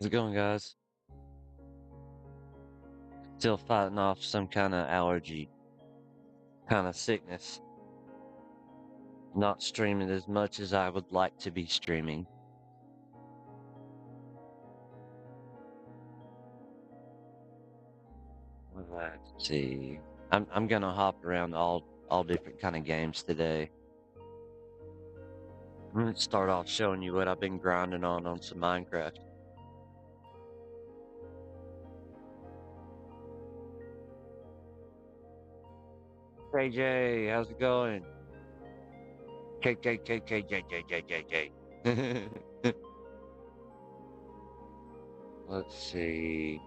How's it going, guys? Still fighting off some kind of allergy, kind of sickness. Not streaming as much as I would like to be streaming. Let's see. I'm gonna hop around all different kind of games today. I'm gonna start off showing you what I've been grinding on some Minecraft. KJ, how's it going? KKKKJJJJJ. Let's see.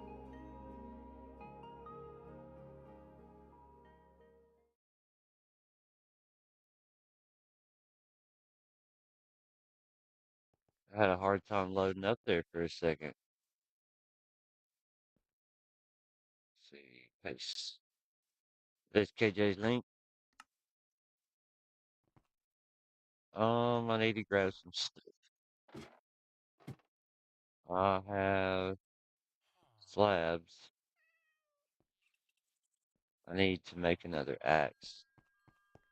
I had a hard time loading up there for a second. Let's see. Paste. There's KJ's link. I need to grab some stuff. I have slabs. I need to make another axe.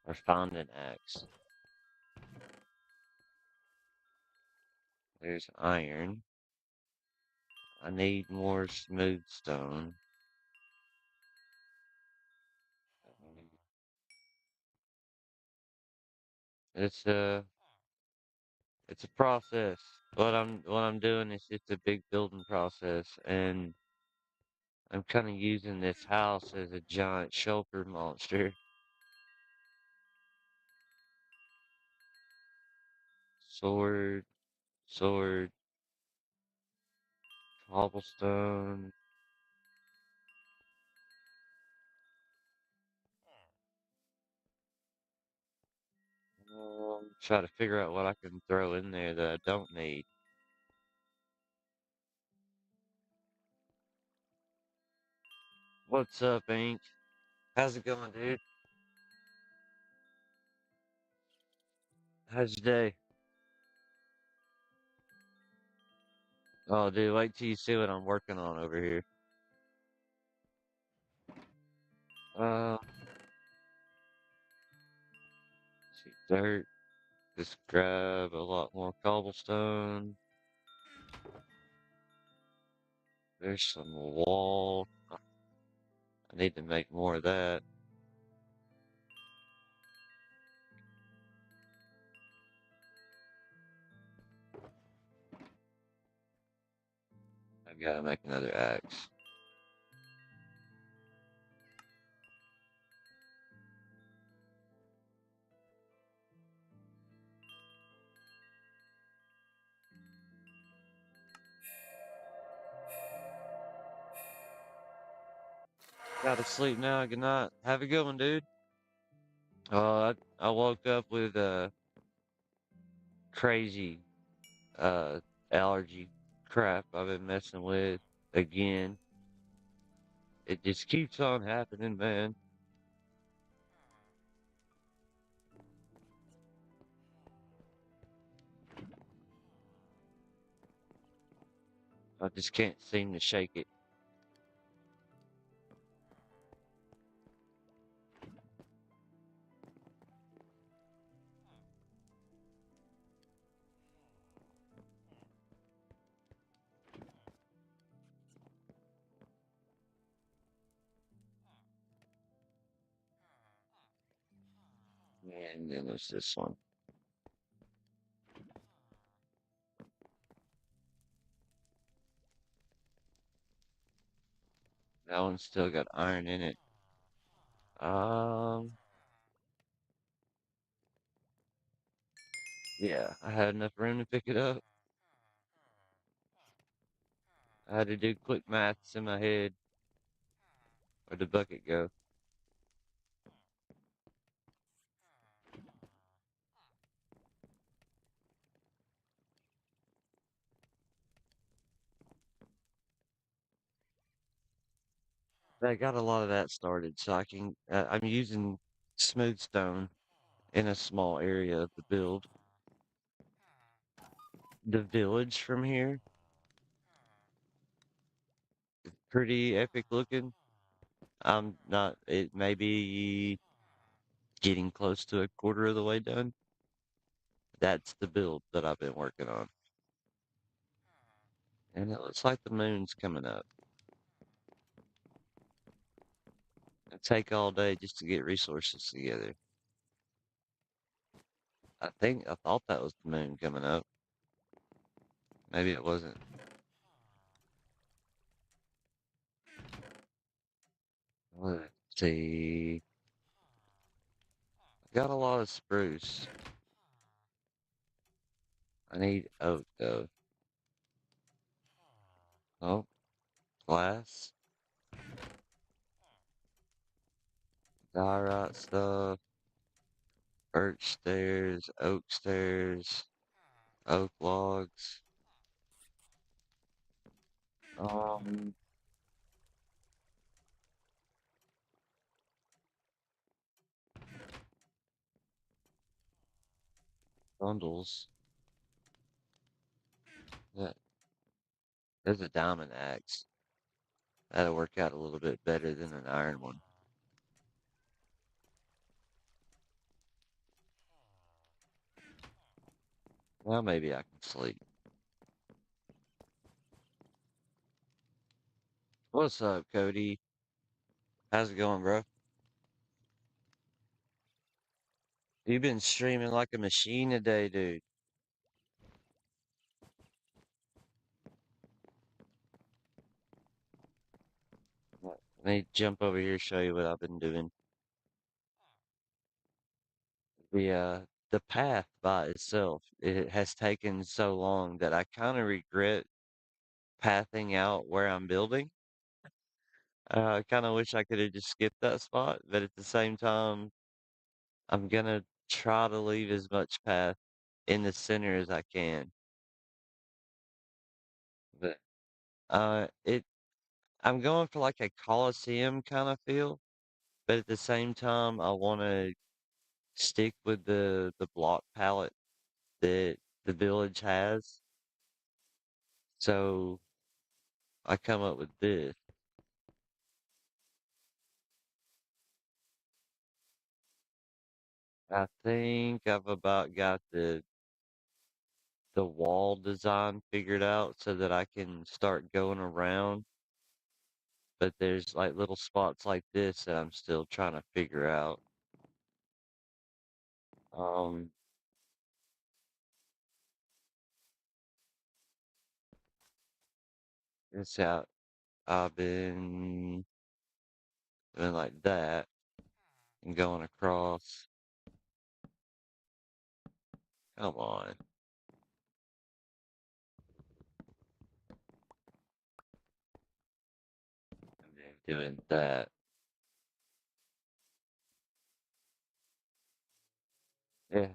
Or find an axe. There's iron. I need more smooth stone. It's a it's a process. What I'm doing is just a big building process, and I'm kind of using this house as a giant shelter monster. Sword, sword, cobblestone. Try to figure out what I can throw in there that I don't need. What's up, Ink? How's it going, dude? How's your day? Oh, dude, wait till you see what I'm working on over here. Uh, let's see, dirt. Just grab a lot more cobblestone. There's some wall. I need to make more of that. I've got to make another axe. Gotta sleep now. Good night. Have a good one, dude. I woke up with crazy uh allergy crap I've been messing with again. It just keeps on happening, man. I just can't seem to shake it. And then there's this one. That one's still got iron in it. Um, yeah, I had enough room to pick it up. I had to do quick maths in my head. Where'd the bucket go? I got a lot of that started, so I can. I'm using smooth stone in a small area of the build. The village from here pretty epic looking. I'm not, it may be getting close to a quarter of the way done. That's the build that I've been working on. And it looks like the moon's coming up. It'll take all day just to get resources together. I thought that was the moon coming up. Maybe it wasn't. Let's see. I got a lot of spruce. I need oak though. Oh, glass. Diorite stuff. Birch stairs, oak logs. Um, bundles. Yeah, there's a diamond axe. That'll work out a little bit better than an iron one. Well, maybe I can sleep. What's up, Cody? How's it going, bro? You've been streaming like a machine today, dude. Let me jump over here and show you what I've been doing. The path by itself, it has taken so long that I kind of regret pathing out where I'm building. I kind of wish I could have just skipped that spot, but at the same time, I'm gonna try to leave as much path in the center as I can. But it I'm going for like a Coliseum kind of feel, but at the same time, I want to stick with the block palette that the village has. So I come up with this. I think I've about got the wall design figured out so that I can start going around. But there's like little spots like this that I'm still trying to figure out. Um, it's out. I've been doing like that and going across. Come on. I've been doing that. Yeah.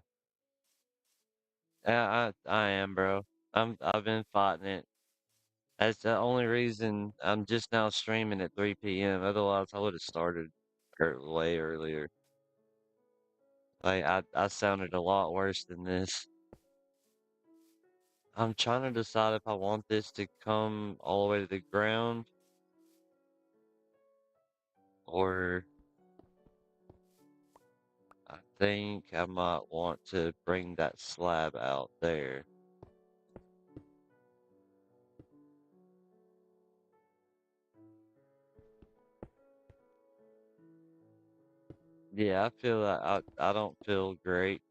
Yeah, I am, bro. I've been fighting it. That's the only reason I'm just now streaming at 3 p.m. Otherwise, I would have started way earlier. Like I sounded a lot worse than this. I'm trying to decide if I want this to come all the way to the ground or I think I might want to bring that slab out there. Yeah, I feel that I don't feel great.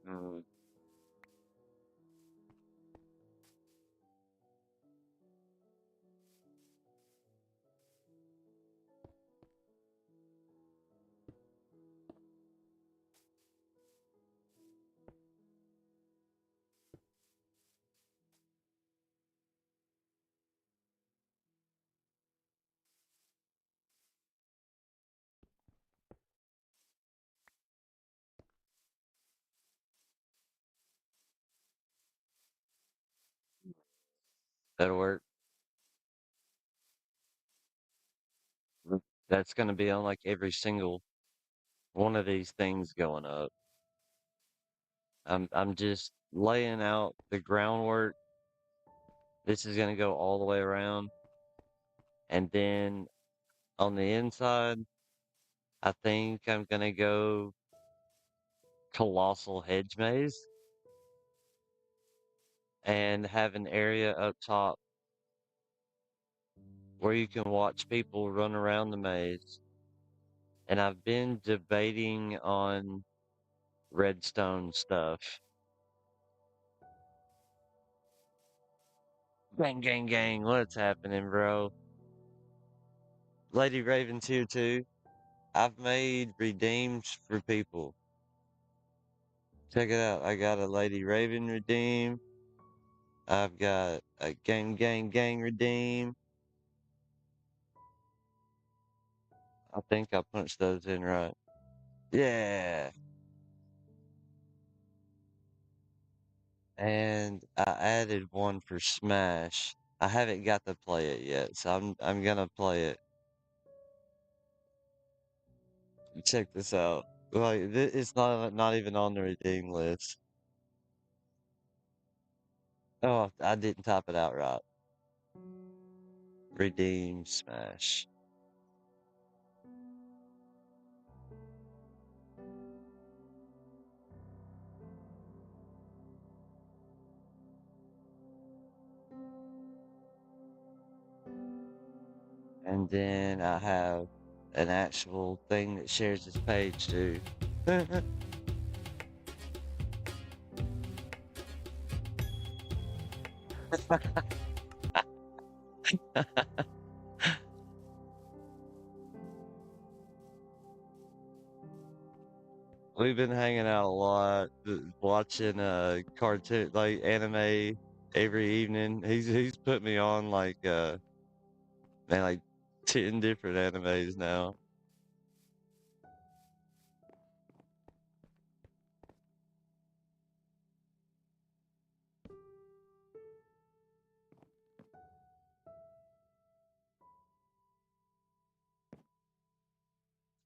Mm, that'll work. That's gonna be on like every single one of these things going up. I'm just laying out the groundwork. This is gonna go all the way around. And then on the inside, I think I'm gonna go colossal hedge maze and have an area up top where you can watch people run around the maze. And I've been debating on redstone stuff. Gang, gang, gang, what's happening, bro? Lady Raven's here too. I've made redeems for people. Check it out. I got a Lady Raven redeem. I've got a gang, gang, gang redeem. I think I punched those in right. Yeah. And I added one for Smash. I haven't got to play it yet, so I'm gonna play it. Check this out. Like it's not even on the redeem list. Oh, I didn't type it out right. Redeem Smash. And then I have an actual thing that shares this page too. We've been hanging out a lot, watching cartoon like anime every evening. He's put me on like man like 10 different animes now.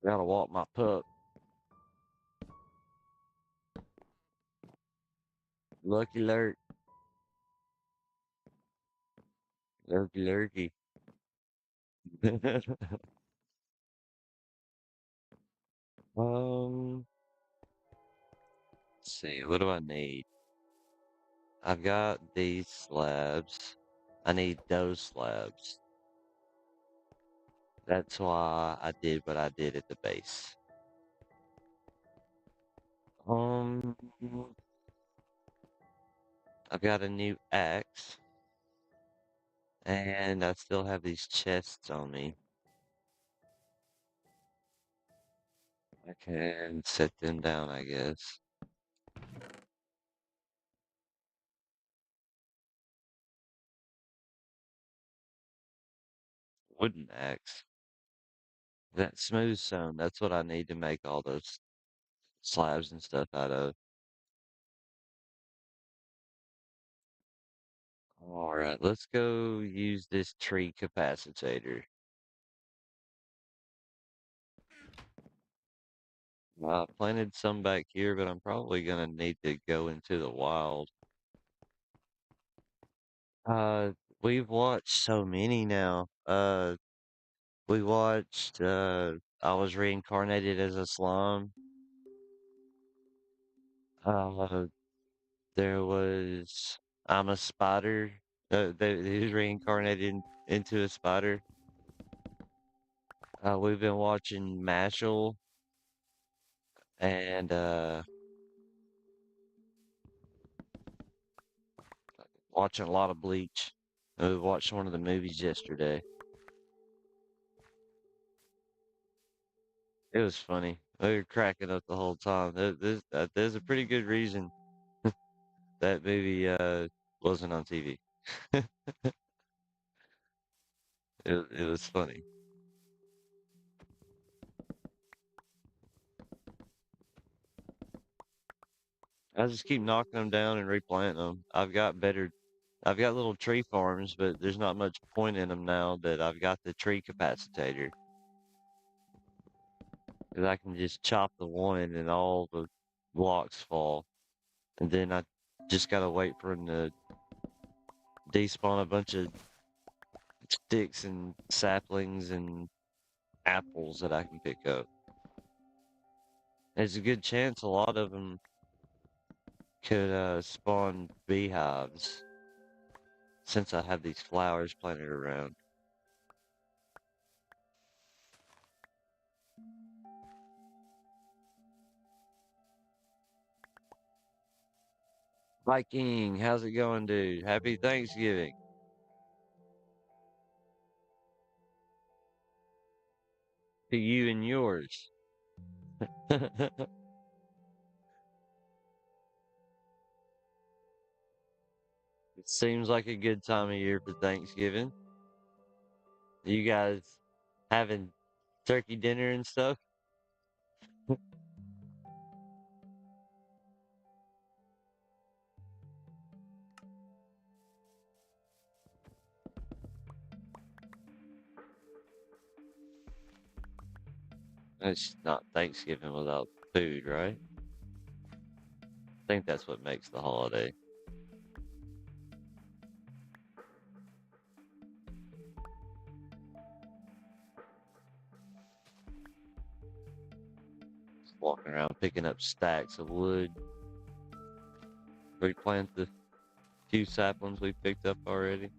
Gotta walk my pup. Lucky lurk. Lurky lurky. Um, let's see, what do I need? I've got these slabs. I need those slabs. That's why I did what I did at the base. Um, I've got a new axe, and I still have these chests on me. I can set them down, I guess. Wooden axe. That smooth stone, that's what I need to make all those slabs and stuff out of. Alright, let's go use this tree capacitator. I planted some back here, but I'm probably gonna need to go into the wild. Uh, we've watched so many now. We watched, I was reincarnated as a slime. Uh, there was, I'm a spider. He was reincarnated into a spider. We've been watching Mashal and, watching a lot of Bleach. We watched one of the movies yesterday. It was funny. We were cracking up the whole time. There's a pretty good reason that movie wasn't on TV. It was funny. I just keep knocking them down and replanting them. I've got little tree farms, but there's not much point in them now that I've got the tree capacitator. 'Cause I can just chop the one and all the blocks fall. And then I just gotta wait for him to despawn a bunch of sticks and saplings and apples that I can pick up. There's a good chance a lot of them could spawn beehives since I have these flowers planted around. Viking, how's it going, dude? Happy Thanksgiving to you and yours. It seems like a good time of year for Thanksgiving. You guys having turkey dinner and stuff? It's not Thanksgiving without food, right? I think that's what makes the holiday. Just walking around picking up stacks of wood. Replant the few saplings we picked up already.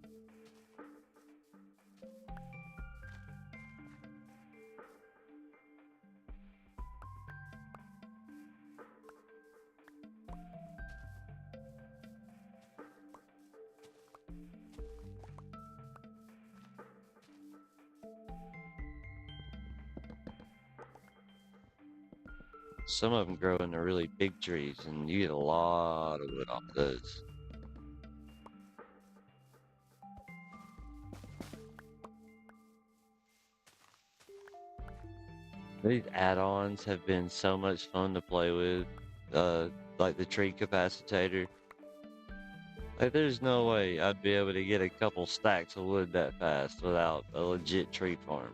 Some of them grow into really big trees, and you get a lot of wood off those. These add-ons have been so much fun to play with, like the tree capacitator. Like, there's no way I'd be able to get a couple stacks of wood that fast without a legit tree farm.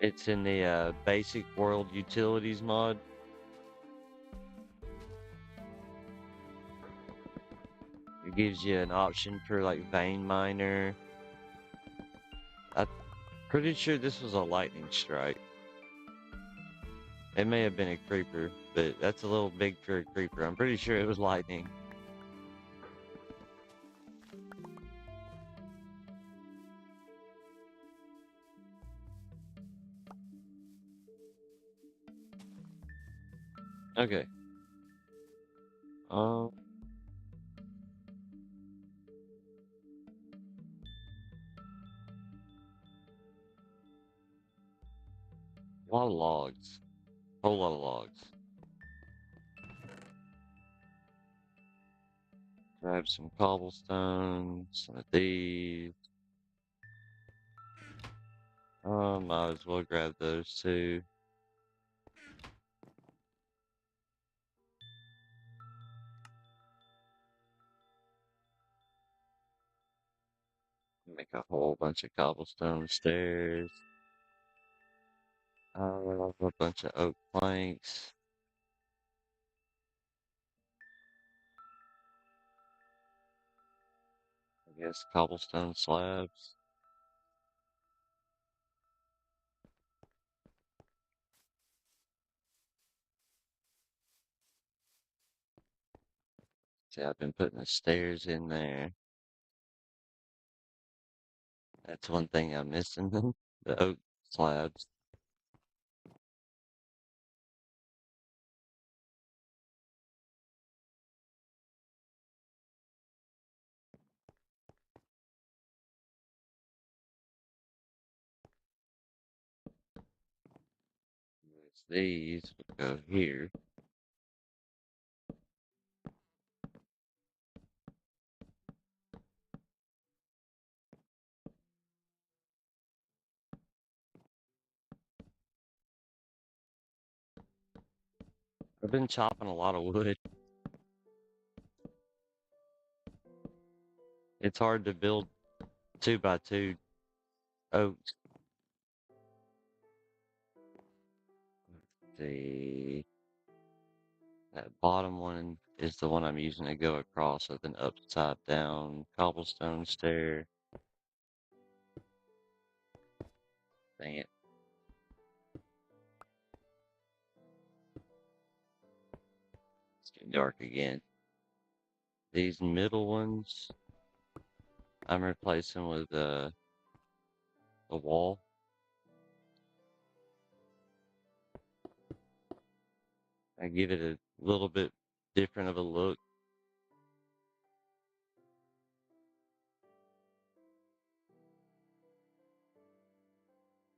It's in the basic world utilities mod. It gives you an option for like vein miner. I'm pretty sure this was a lightning strike. It may have been a creeper, but that's a little big for a creeper. I'm pretty sure it was lightning. Okay. Um, a lot of logs. Whole lot of logs. Grab some cobblestone, some of these. Might as well grab those too. Make a whole bunch of cobblestone stairs. A bunch of oak planks. I guess cobblestone slabs. See, I've been putting the stairs in there. That's one thing I'm missing. The oak slabs. These will go here. I've been chopping a lot of wood. It's hard to build 2x2 oaks. The that bottom one is the one I'm using to go across with an upside down cobblestone stair. Dang it. It's getting dark again. These middle ones I'm replacing with a wall. I give it a little bit different of a look.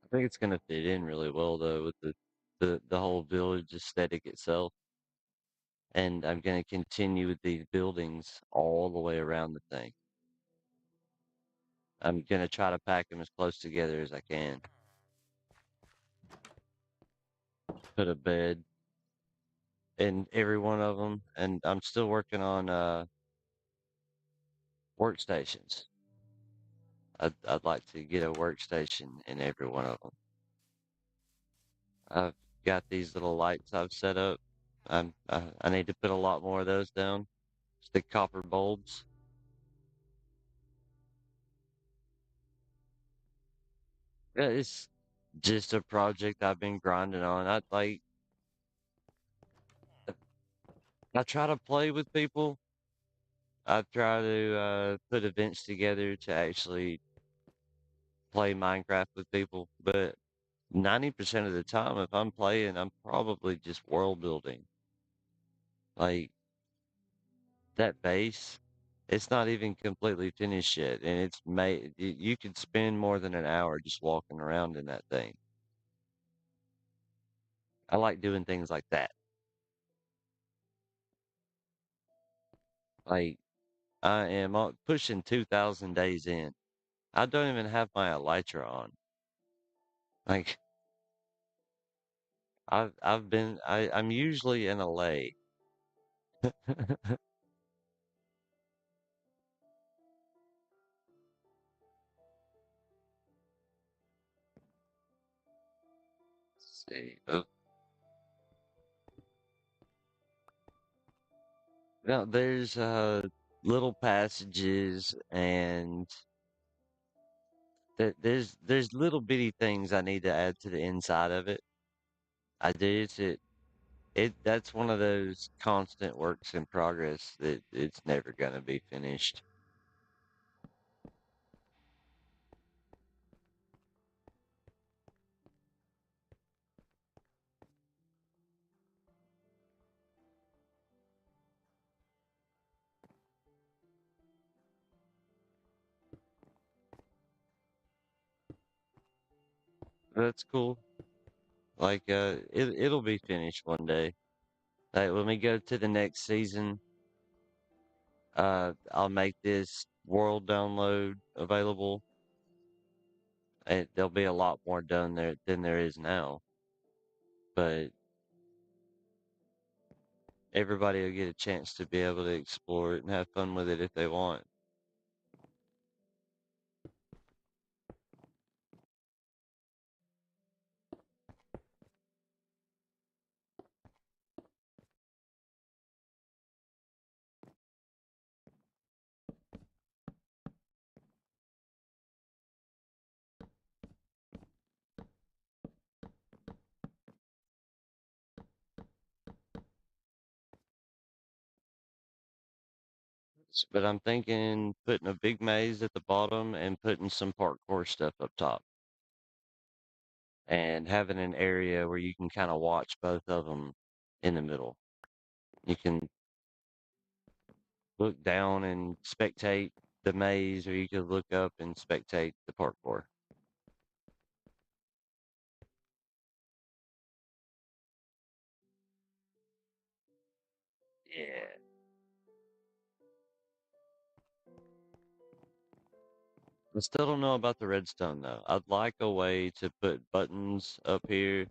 I think it's gonna fit in really well though with the whole village aesthetic itself. And I'm gonna continue with these buildings all the way around the thing. I'm gonna try to pack them as close together as I can. Put a bed in every one of them, and I'm still working on workstations. I'd like to get a workstation in every one of them. I've got these little lights I've set up. I need to put a lot more of those down. It's the copper bulbs. Yeah, it's just a project I've been grinding on. I try to play with people. I try to put events together to actually play Minecraft with people, but 90% of the time, if I'm playing, I'm probably just world building. Like that base, it's not even completely finished yet, and it's made. You could spend more than an hour just walking around in that thing. I like doing things like that. Like I am pushing 2,000 days in. I don't even have my elytra on. Like I'm usually in a lay. Let's see. Oh, now there's little passages and there's little bitty things I need to add to the inside of it. I do. That's one of those constant works in progress that it's never gonna be finished. That's cool. Like it'll be finished one day. Like when we go to the next season, I'll make this world download available. There'll be a lot more done there than there is now, but everybody will get a chance to be able to explore it and have fun with it if they want. But I'm thinking putting a big maze at the bottom and putting some parkour stuff up top and having an area where you can kind of watch both of them in the middle. You can look down and spectate the maze, or you could look up and spectate the parkour. Yeah. I still don't know about the redstone though. I'd like a way to put buttons up here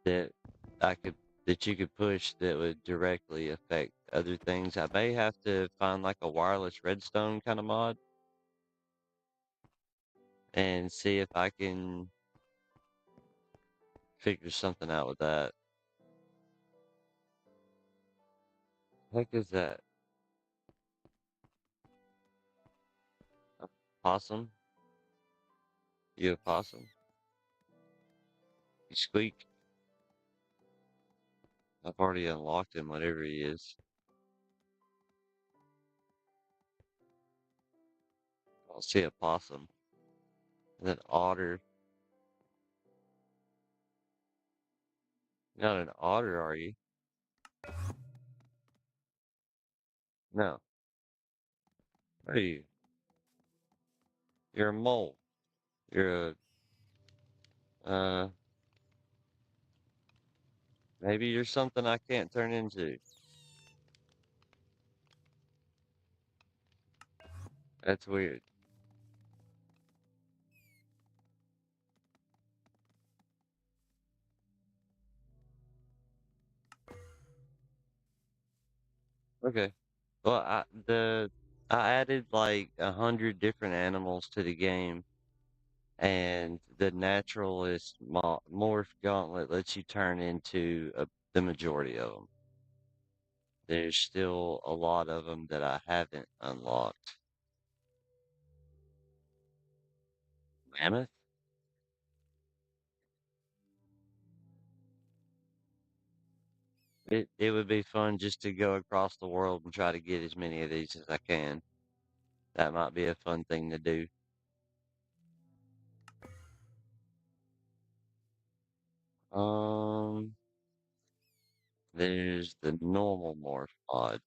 that I could that you could push that would directly affect other things. I may have to find like a wireless redstone kind of mod and see if I can figure something out with that. Heck is that? A possum? You a possum? You squeak? I've already unlocked him, whatever he is. I'll see a possum. And an otter. You're not an otter, are you? No. What are you? You're a mole. You're maybe you're something I can't turn into. That's weird. Okay. Well, I added like 100 different animals to the game, and the naturalist morph gauntlet lets you turn into the majority of them. There's still a lot of them that I haven't unlocked. Mammoth? It would be fun just to go across the world and try to get as many of these as I can. That might be a fun thing to do. Um, there's the normal morph mod.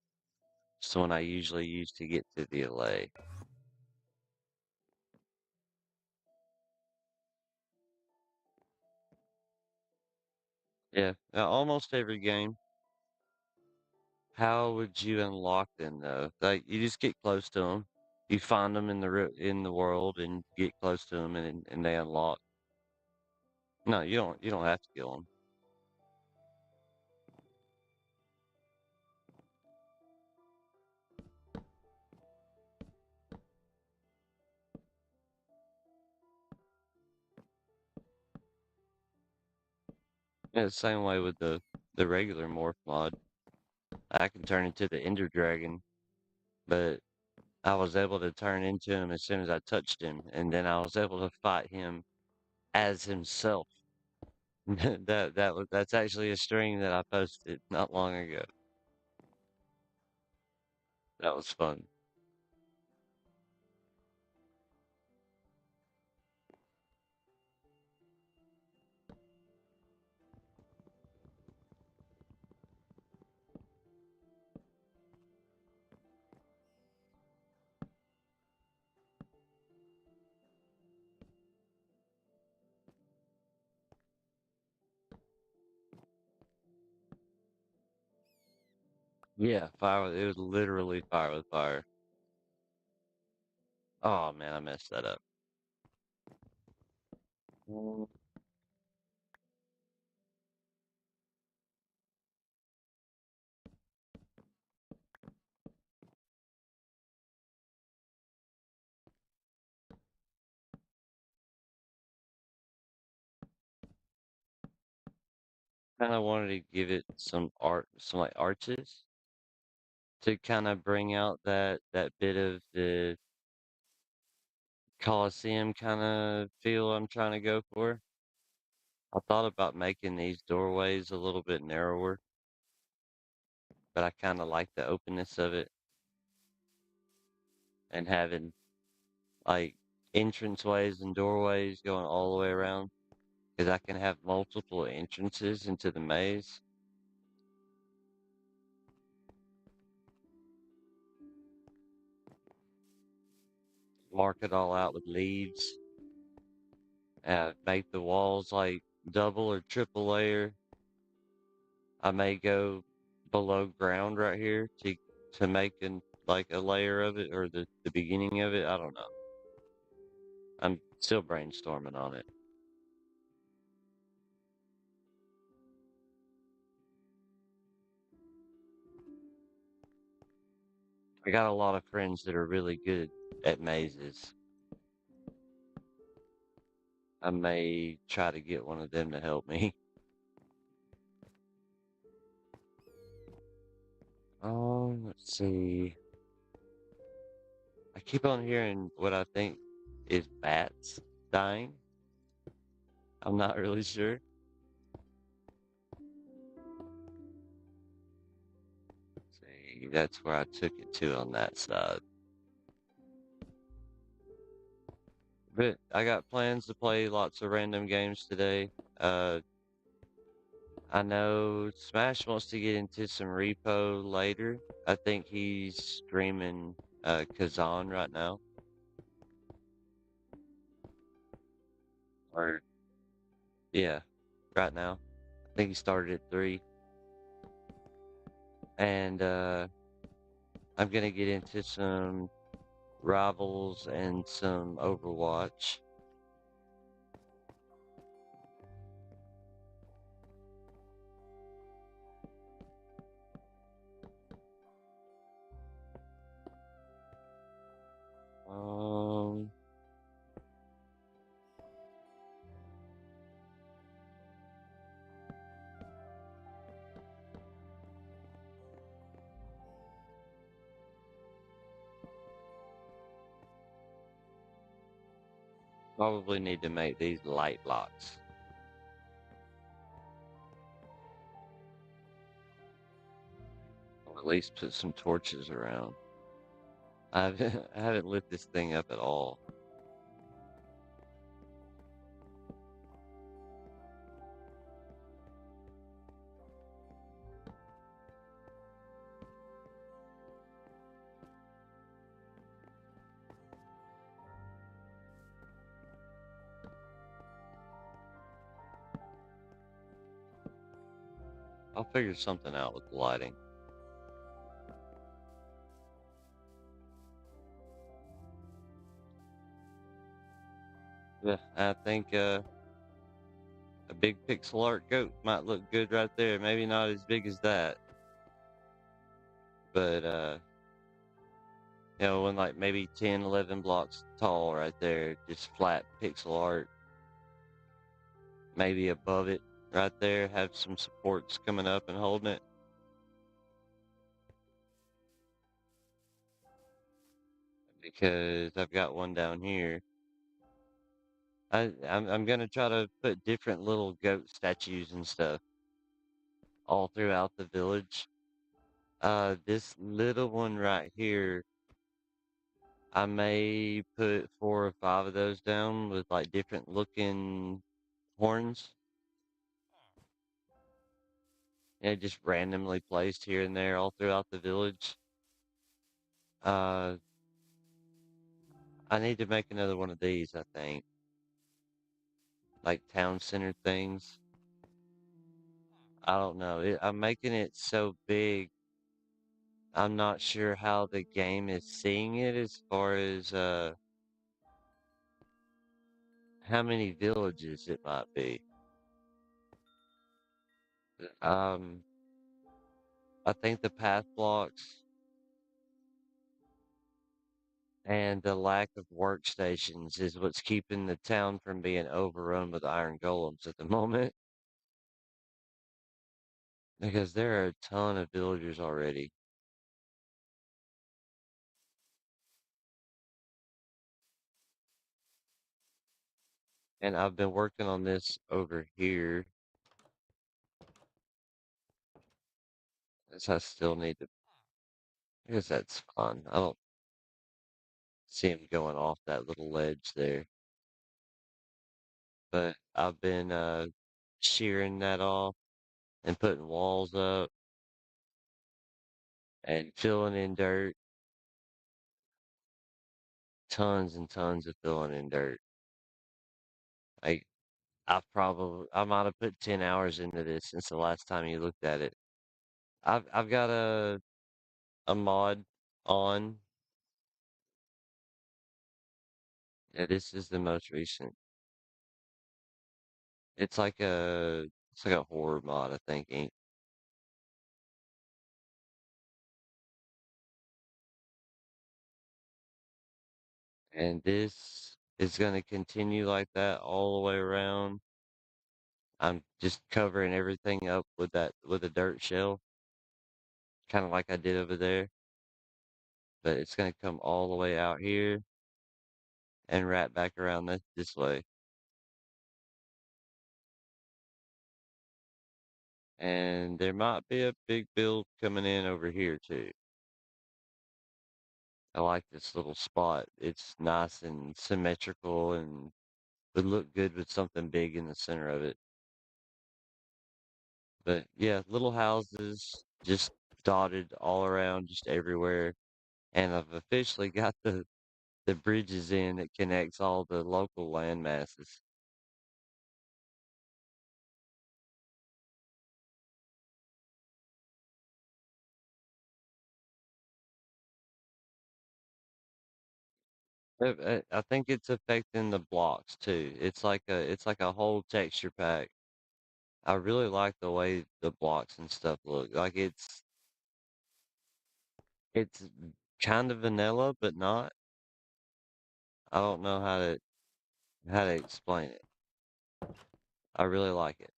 It's the one I usually use to get to the LA. Yeah, almost every game. How would you unlock them though? Like you just get close to them, you find them in in the world, and get close to them, and they unlock. No, you don't. You don't have to kill them. Yeah, the same way with the regular morph mod. I can turn into the Ender Dragon, but I was able to turn into him as soon as I touched him, and then I was able to fight him as himself. That's actually a stream that I posted not long ago. That was fun. Yeah, it was literally fire with fire. Oh man, I messed that up. Kind of wanted to give it some art, some like arches to kind of bring out that bit of the Coliseum kind of feel I'm trying to go for. I thought about making these doorways a little bit narrower, but I kind of like the openness of it and having like entranceways and doorways going all the way around because I can have multiple entrances into the maze. Mark it all out with leaves. Make the walls like double or triple layer. I may go below ground right here to make like a layer of it or the beginning of it. I don't know. I'm still brainstorming on it. I got a lot of friends that are really good at mazes. I may try to get one of them to help me. Let's see. I keep on hearing what I think is bats dying. I'm not really sure. Let's see, that's where I took it to on that side. But I got plans to play lots of random games today. Uh, I know Smash wants to get into some repo later. I think he's streaming Kazan right now. Or yeah, right now. I think he started at 3. And I'm gonna get into some Rivals and some Overwatch. Um, Probably need to make these light blocks. Or at least put some torches around. I haven't lit this thing up at all. I'll figure something out with the lighting. Yeah, I think a big pixel art goat might look good right there. Maybe not as big as that, but when like maybe 10, 11 blocks tall right there, just flat pixel art. Maybe above it right there, have some supports coming up and holding it. Because I've got one down here. I'm gonna try to put different little goat statues and stuff all throughout the village. This little one right here, I may put 4 or 5 of those down with like different looking horns. Just randomly placed here and there all throughout the village. Uh, I need to make another one of these, I think. Like town center things. I don't know. I'm making it so big. I'm not sure how the game is seeing it as far as how many villages it might be. Um, I think the path blocks and the lack of workstations is what's keeping the town from being overrun with iron golems at the moment. Because there are a ton of villagers already. And I've been working on this over here. Guess I still need to. I guess that's fun. I don't see him going off that little ledge there. But I've been shearing that off and putting walls up and filling in dirt. Tons and tons of filling in dirt. Like I might have put 10 hours into this since the last time you looked at it. I've got a mod on. Yeah, this is the most recent. It's like a horror mod, I think. And this is going to continue like that all the way around. I'm just covering everything up with with a dirt shell, kind of like I did over there. But it's going to come all the way out here and wrap back around this way. And there might be a big build coming in over here too. I like this little spot. It's nice and symmetrical and would look good with something big in the center of it. But yeah, little houses just dotted all around, just everywhere. And I've officially got the bridges in that connects all the local land masses. I think it's affecting the blocks too. It's like a whole texture pack. I really like the way the blocks and stuff look. Like it's kind of vanilla, but not. I don't know how to explain it. I really like it.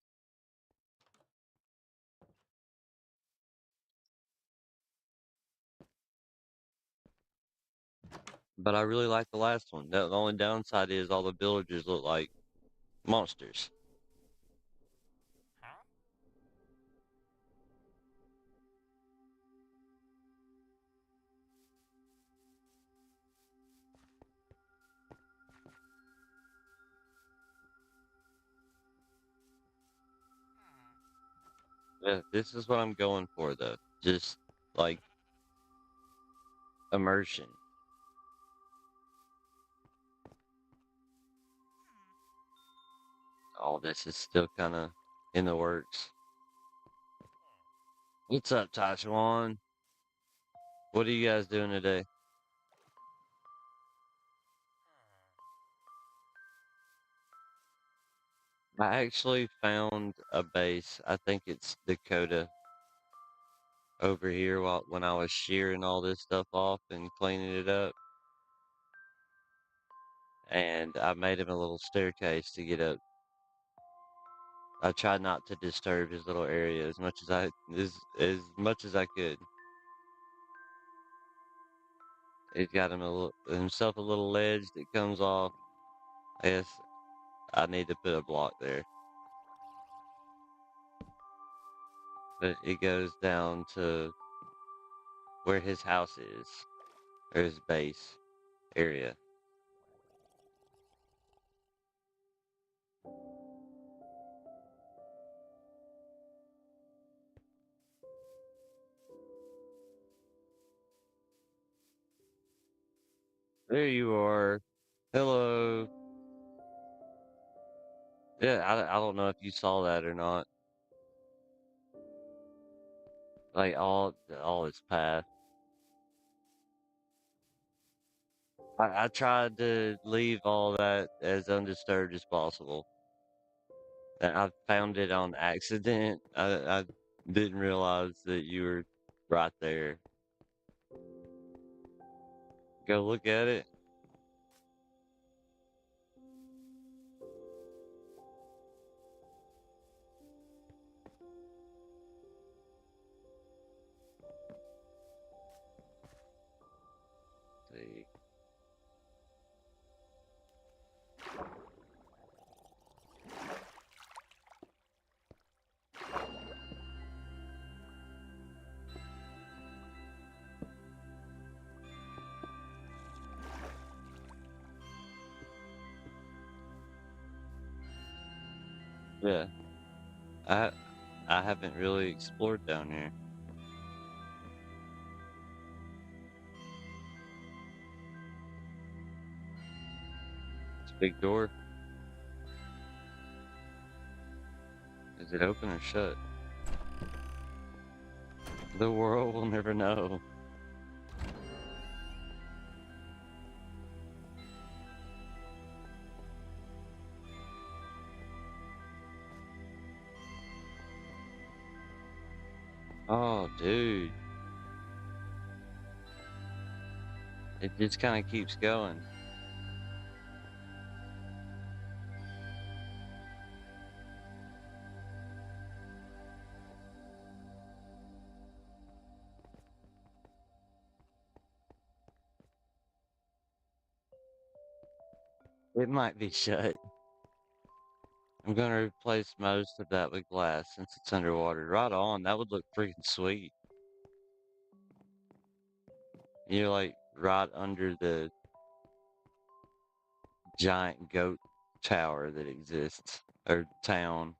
But I really like the last one. The only downside is all the villagers look like monsters. Yeah, this is what I'm going for though. Just like immersion. All this is still kind of in the works. What's up, Taichuan? What are you guys doing today? I actually found a base. I think it's Dakota over here when I was shearing all this stuff off and cleaning it up. And I made him a little staircase to get up. I tried not to disturb his little area as much as I could. He's got himself a little ledge that comes off. I guess I need to put a block there. But it goes down to where his house is, or his base area. There you are. Hello. Yeah, I don't know if you saw that or not. Like all his path. I tried to leave all that as undisturbed as possible. And I found it on accident. I didn't realize that you were right there. Go look at it. See. Yeah. I I haven't really explored down here. It's a big door. Is it open or shut? The world will never know. Oh, dude. It just kind of keeps going. It might be shut. I'm gonna replace most of that with glass since it's underwater. Right on, that would look freaking sweet. You're like right under the giant goat tower that exists, or town.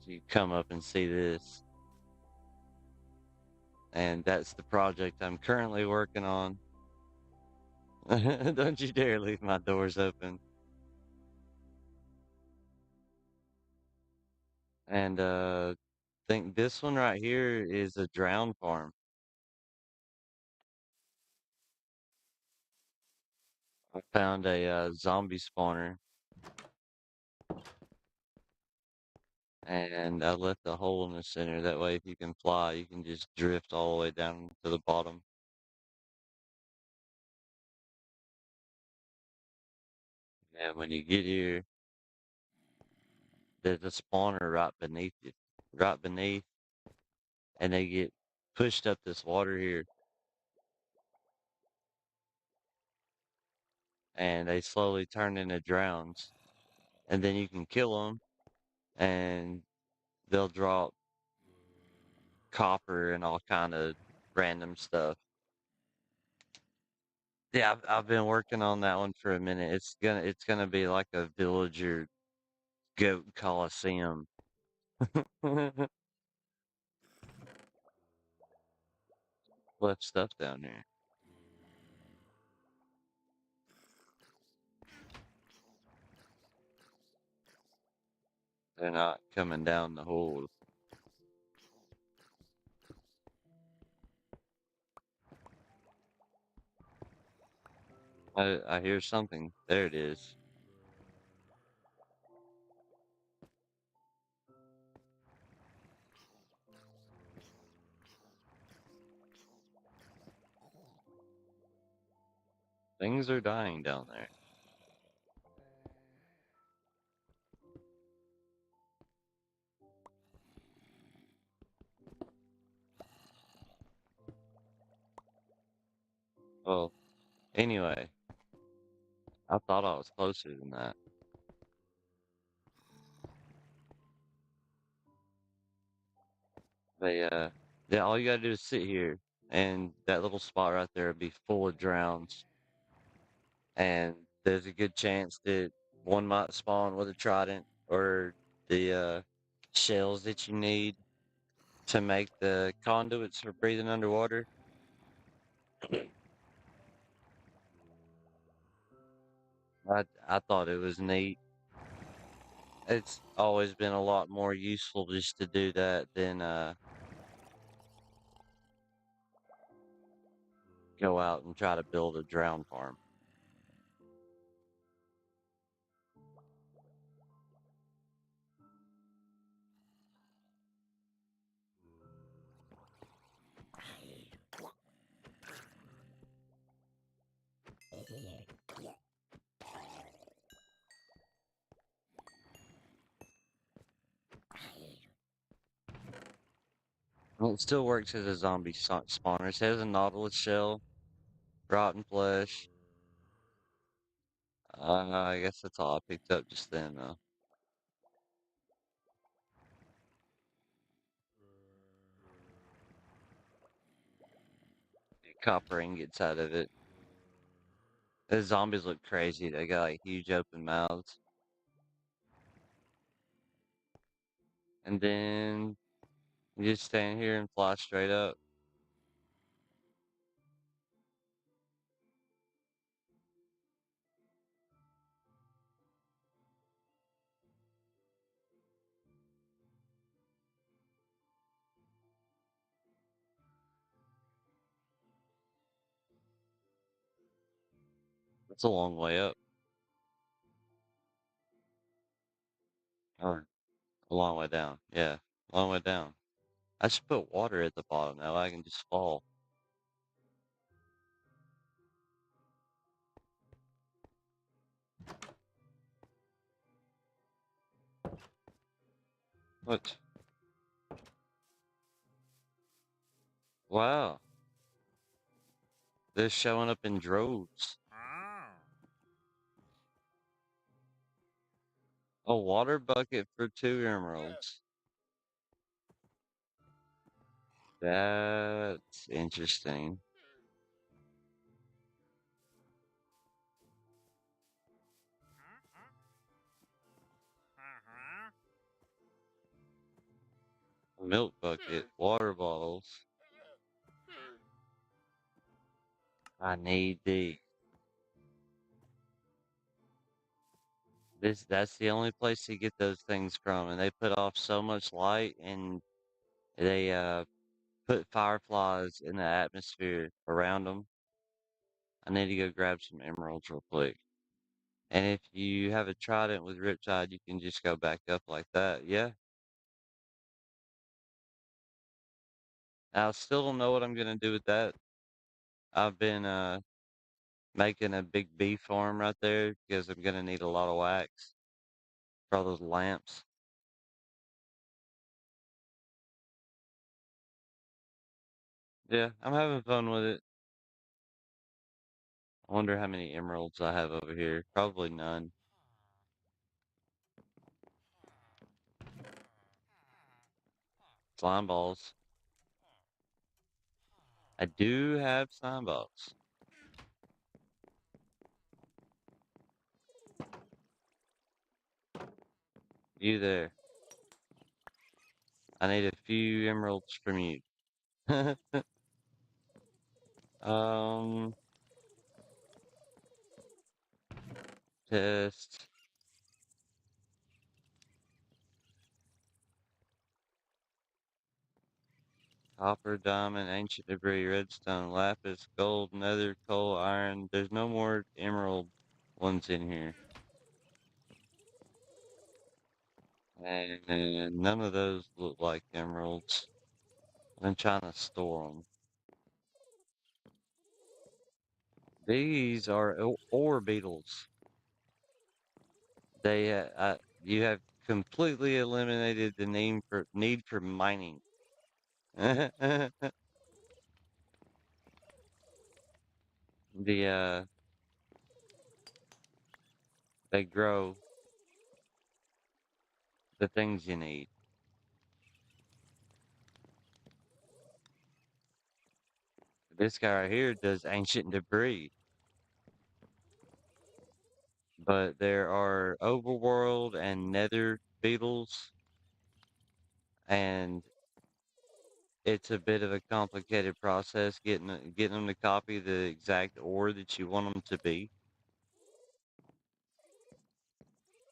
So you come up and see this. And that's the project I'm currently working on. Don't you dare leave my doors open. And think this one right here is a drown farm. I found a zombie spawner, and I left a hole in the center. That way, if you can fly, you can just drift all the way down to the bottom. And when you get here, there's a spawner right beneath you, right beneath, and they get pushed up this water here, and they slowly turn into drowns. And then you can kill them, and they'll drop copper and all kind of random stuff. Yeah, I've been working on that one for a minute. It's gonna be like a villager goat coliseum. Left stuff down there. They're not coming down the hole. I hear something. There it is. Things are dying down there. Well, anyway, I thought I was closer than that. They yeah, all you gotta do is sit here, and that little spot right there would be full of drowns. And there's a good chance that one might spawn with a trident or the shells that you need to make the conduits for breathing underwater. I thought it was neat. It's always been a lot more useful just to do that than go out and try to build a drown farm. Well, it still works as a zombie spawner. It has a nautilus shell, rotten flesh. I guess that's all I picked up just then, though. Copper ingots out of it. The zombies look crazy. They got like huge open mouths. And then you just stand here and fly straight up. It's a long way up. Or a long way down. Yeah, long way down. I should put water at the bottom now. I can just fall. What? Wow. They're showing up in droves. A water bucket for 2 emeralds. That's interesting. Milk bucket, water bottles. I need these. That's the only place to get those things from, and they put off so much light, and they put fireflies in the atmosphere around them. I need to go grab some emeralds real quick. And if you have a trident with Riptide, you can just go back up like that. Yeah. I still don't know what I'm gonna do with that. I've been making a big bee farm right there because I'm gonna need a lot of wax for all those lamps. Yeah, I'm having fun with it. I wonder how many emeralds I have over here. Probably none. Slime balls. I do have slime balls. You there. I need a few emeralds from you. um, test. Copper, diamond, ancient debris, redstone, lapis, gold, nether, coal, iron. There's no more emerald ones in here. And none of those look like emeralds. I'm trying to store them. These are ore beetles. You have completely eliminated the need for mining. The they grow the things you need. This guy right here does ancient debris, but there are overworld and nether beetles, and it's a bit of a complicated process getting them to copy the exact ore that you want them to be.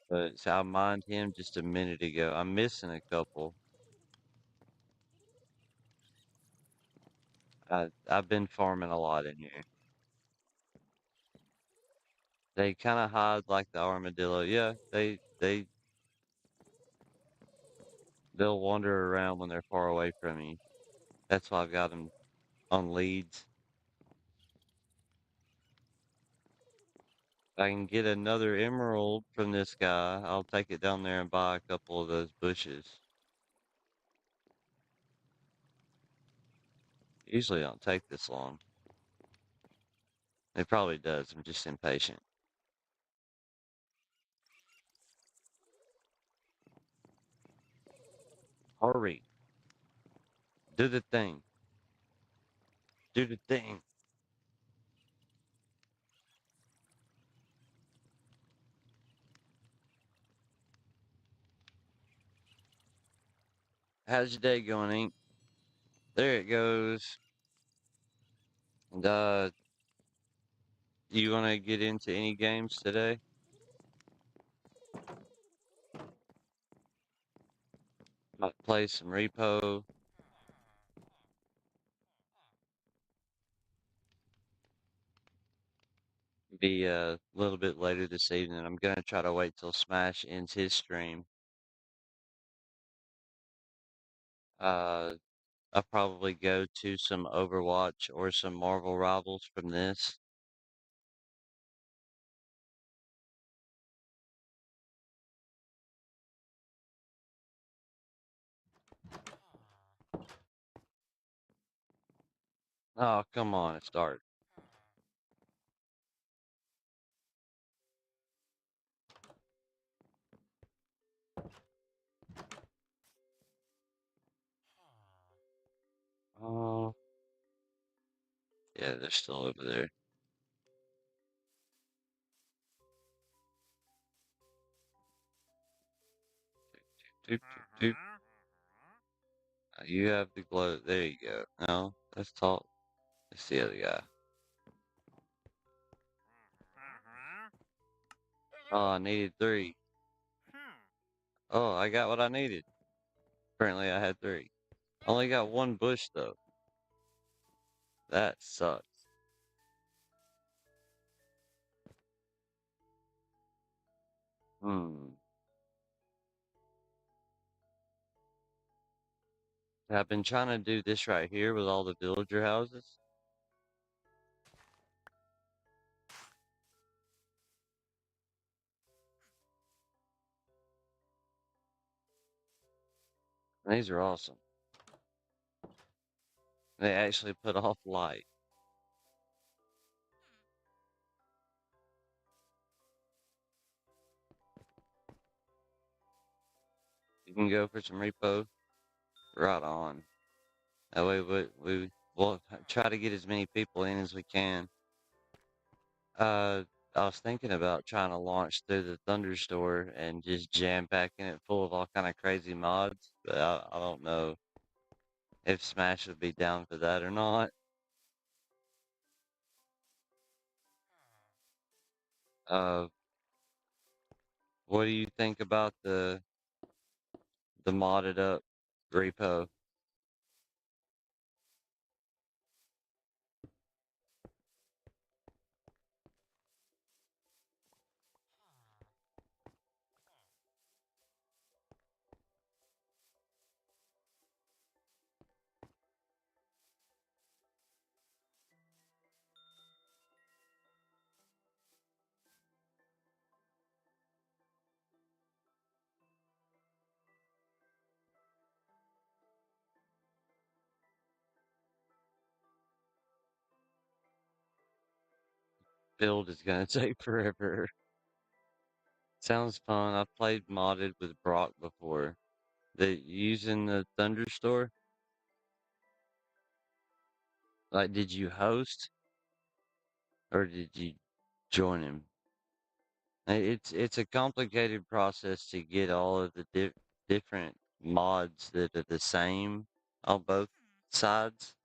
But so I mined him just a minute ago. I'm missing a couple. I've been farming a lot in here. They kind of hide like the armadillo. Yeah, they'll wander around when they're far away from you. That's why I've got them on leads. If I can get another emerald from this guy, I'll take it down there and buy a couple of those bushes. Usually don't take this long. It probably does. I'm just impatient. Hurry. Do the thing. Do the thing. How's your day going, Ink? There it goes. And, you want to get into any games today? Might play some repo. Be a little bit later this evening. I'm gonna try to wait till Smash ends his stream. Uh, I'll probably go to some Overwatch or some Marvel Rivals from this. Oh, come on, it started. Oh, yeah, they're still over there. Doop, doop, doop. You have the glow. There you go. No, let's talk. It's the other guy. Oh, I needed 3. Oh, I got what I needed. Apparently, I had 3. Only got 1 bush though. That sucks. Hmm. I've been trying to do this right here with all the villager houses. These are awesome. They actually put off light. You can go for some repo. Right on. That way we'll try to get as many people in as we can. I was thinking about trying to launch through the Thunder store and just jam packing it full of all kind of crazy mods, but I don't know if Smash would be down for that or not. Uh, what do you think about the modded up repo? Build is gonna take forever. Sounds fun. I've played modded with Brock before. The using the Thunder store. Like, did you host or did you join him? It's a complicated process to get all of the different mods that are the same on both sides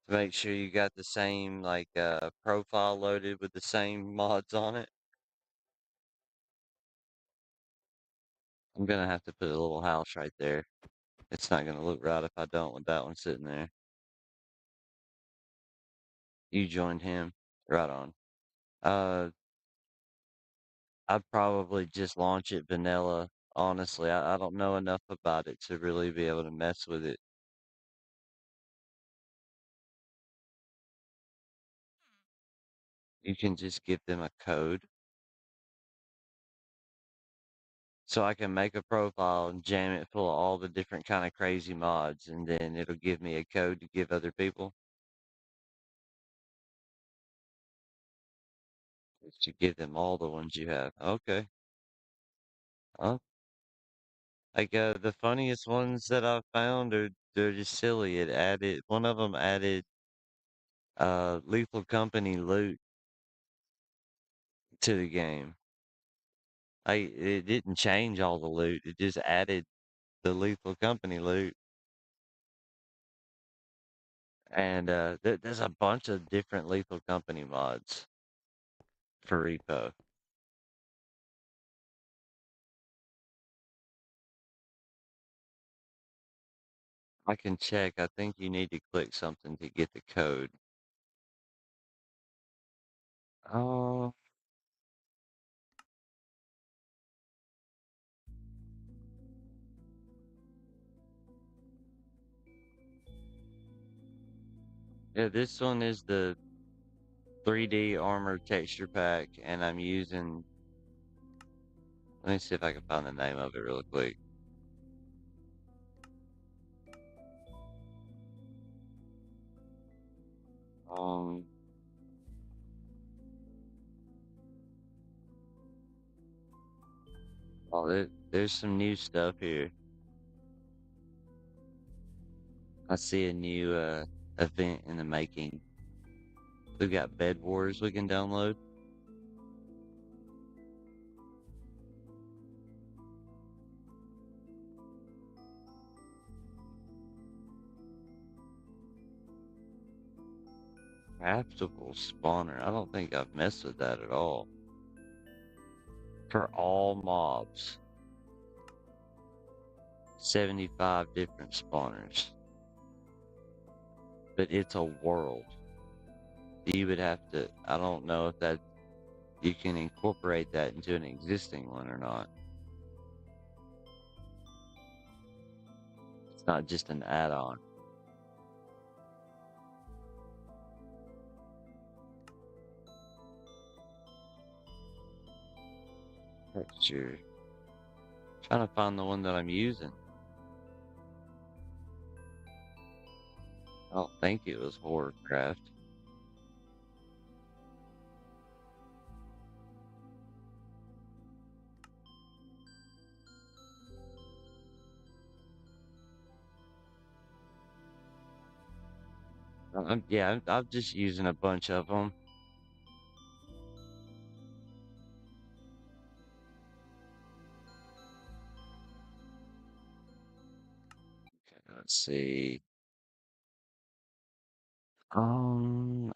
to make sure you got the same like profile loaded with the same mods on it. I'm gonna have to put a little house right there. It's not gonna look right if I don't with that one sitting there. You joined him. Right on. Uh, I'd probably just launch it vanilla. Honestly, I don't know enough about it to really be able to mess with it. You can just give them a code. So I can make a profile and jam it full of all the different kind of crazy mods, and then it'll give me a code to give other people. It should give them all the ones you have. Okay. Oh, like the funniest ones that I've found are they're just silly. It added one of them added Lethal Company loot to the game. It didn't change all the loot. It just added the Lethal Company loot. And there's a bunch of different Lethal Company mods for repo. I can check. I think you need to click something to get the code. Oh, yeah, this one is the 3D armor texture pack, and I'm using. Let me see if I can find the name of it real quick. Um, oh, there's some new stuff here. I see a new event in the making. We've got Bed Wars we can download. Craftable spawner. I don't think I've messed with that at all. For all mobs. 75 different spawners. But it's a world. You would have to, I don't know if that, you can incorporate that into an existing one or not. It's not just an add-on. Texture. Trying to find the one that I'm using. I don't think it was Horrorcraft. Yeah, I'm just using a bunch of them. Okay, let's see.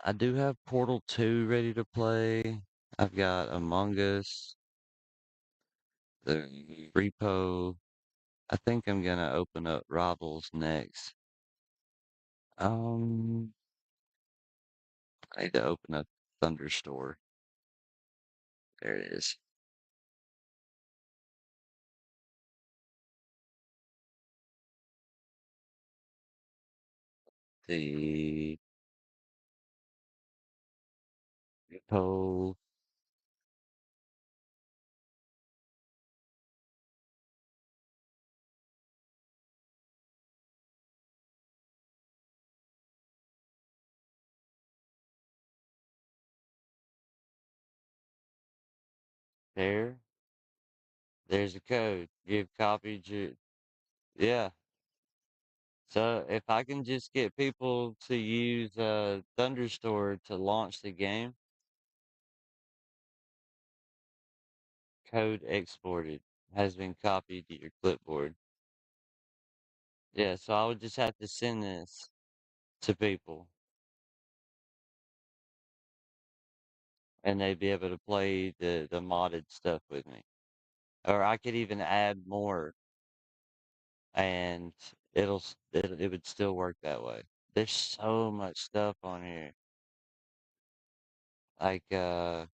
I do have Portal 2 ready to play. I've got Among Us, the Repo. I think I'm gonna open up Rivals next. Um, I need to open up Thunderstore. There it is. The Repo. There. There's a code. You've copied your. Yeah. So if I can just get people to use Thunderstore to launch the game, code exported has been copied to your clipboard. Yeah, so I would just have to send this to people and they'd be able to play the modded stuff with me. Or I could even add more and it would still work that way. There's so much stuff on here. Like I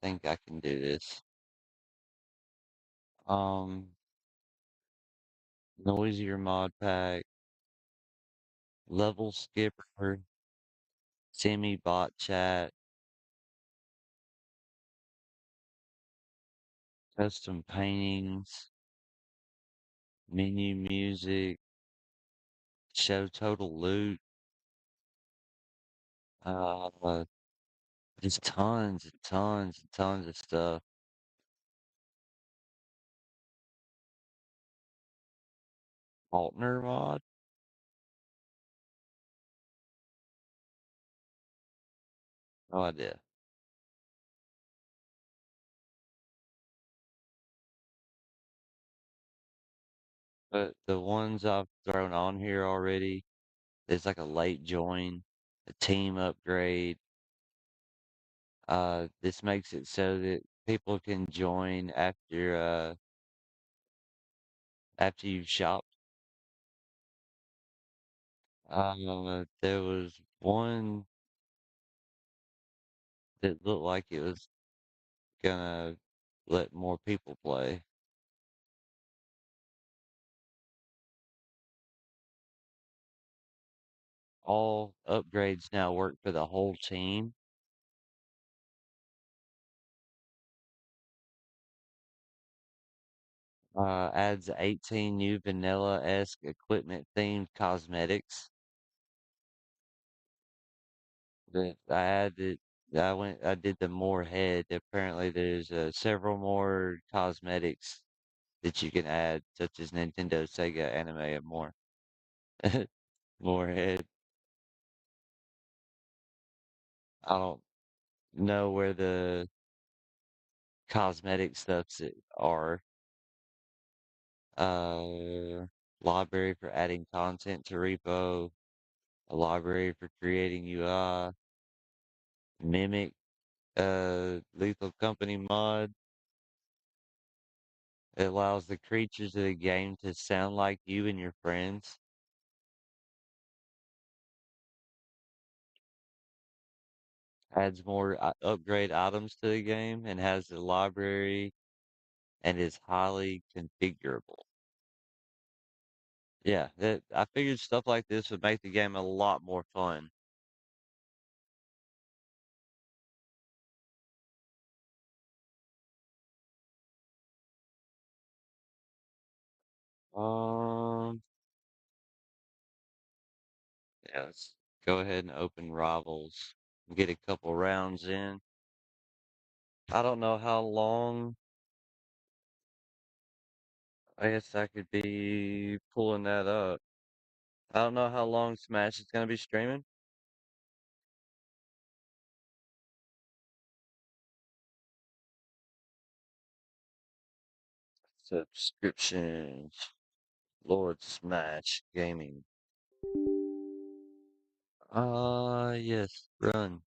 think I can do this. Um Noisier mod pack, level skipper, semi bot chat, custom paintings, menu music, show total loot, uh, just tons and tons and tons of stuff. Altner mod? No idea. But the ones I've thrown on here already, there's like a late join, a team upgrade. This makes it so that people can join after you've shopped. There was one that looked like it was gonna let more people play. All upgrades now work for the whole team. Adds 18 new vanilla-esque equipment themed cosmetics. But I added, I did the more head. Apparently, there's several more cosmetics that you can add, such as Nintendo, Sega, anime, and more. More head. I don't know where the cosmetic stuffs are. Uh, library for adding content to repo, a library for creating UI, mimic, lethal company mod. It allows the creatures of the game to sound like you and your friends. Adds more upgrade items to the game and has a library and is highly configurable. Yeah, I figured stuff like this would make the game a lot more fun. Um, yeah, let's go ahead and open Rivals. Get a couple rounds in. I don't know how long. I guess I could be pulling that up. I don't know how long Smash is gonna be streaming. Subscriptions. Lord Smash Gaming. Yes, run.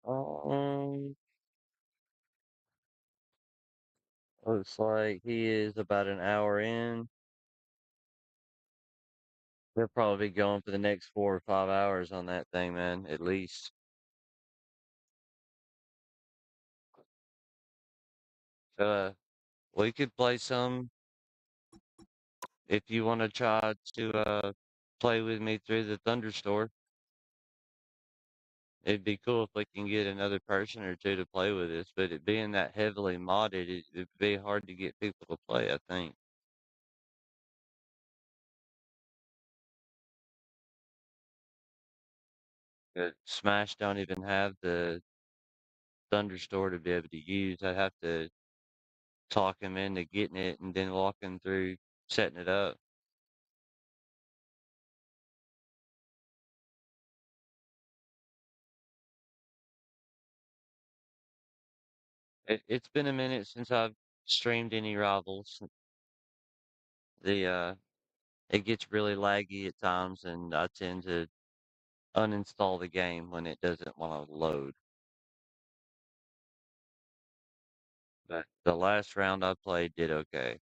Um, looks like he is about an hour in. They'll probably be going for the next 4 or 5 hours on that thing, man, at least. Uh, we could play some if you want to try to play with me through the Thunderstore. It'd be cool if we can get another person or two to play with us, but it being that heavily modded, it'd be hard to get people to play, I think. Smash don't even have the Thunderstore to be able to use. I'd have to talk him into getting it and then walk him through setting it up. It's been a minute since I've streamed any rivals. The it gets really laggy at times, and I tend to uninstall the game when it doesn't want to load. But the last round I played did okay.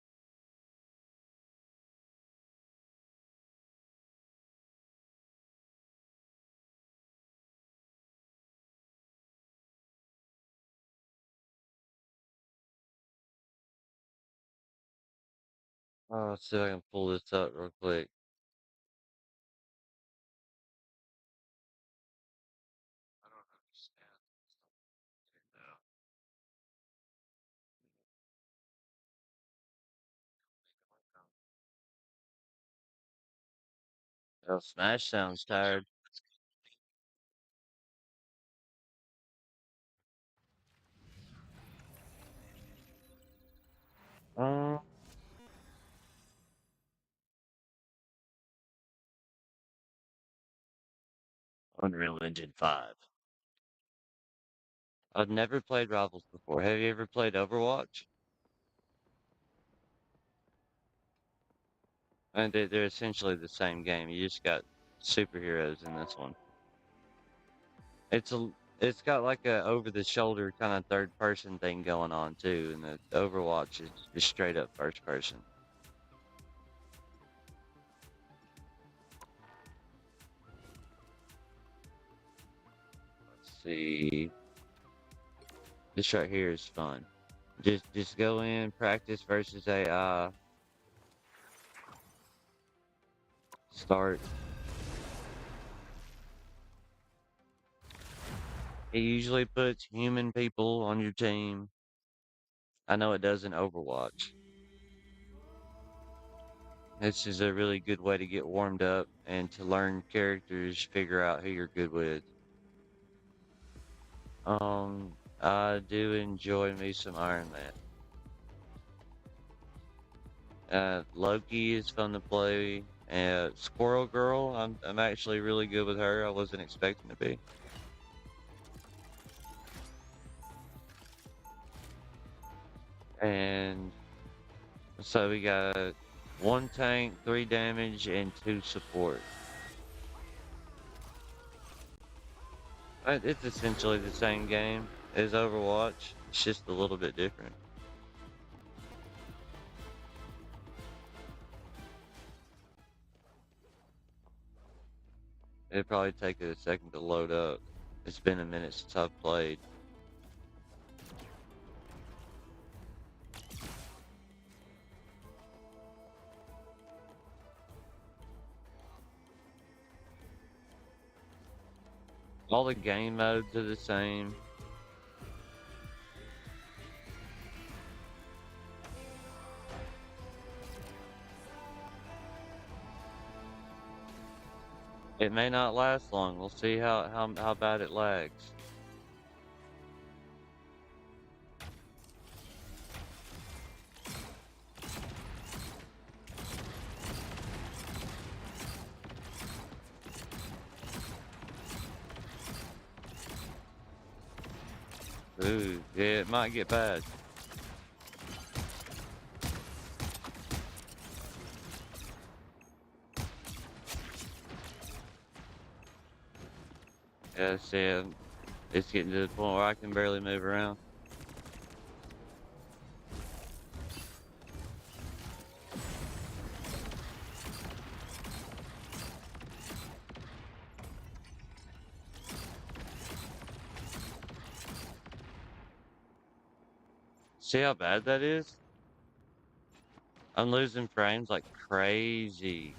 Let's see if I can pull this up real quick. I don't understand. Oh, Smash sounds tired. 'em. Unreal Engine 5. I've never played Rivals before. Have you ever played Overwatch? And they're essentially the same game. You just got superheroes in this one. It's a it's got like a over the shoulder kind of third person thing going on too, and the Overwatch is just straight up first person. Let's see. This right here is fun. Just go in, practice versus AI, start. It usually puts human people on your team. I know it does in Overwatch. This is a really good way to get warmed up and to learn characters, figure out who you're good with. I do enjoy me some Iron Man. Loki is fun to play. Squirrel Girl, I'm actually really good with her. I wasn't expecting to be. And so we got 1 tank, 3 damage, and 2 support. It's essentially the same game as Overwatch. It's just a little bit different. It'd probably take it a second to load up. It's been a minute since I've played. All the game modes are the same. It may not last long. We'll see how bad it lags. Ooh, yeah, it might get bad. Yeah, see, it's getting to the point where I can barely move around. See how bad that is? I'm losing frames like crazy.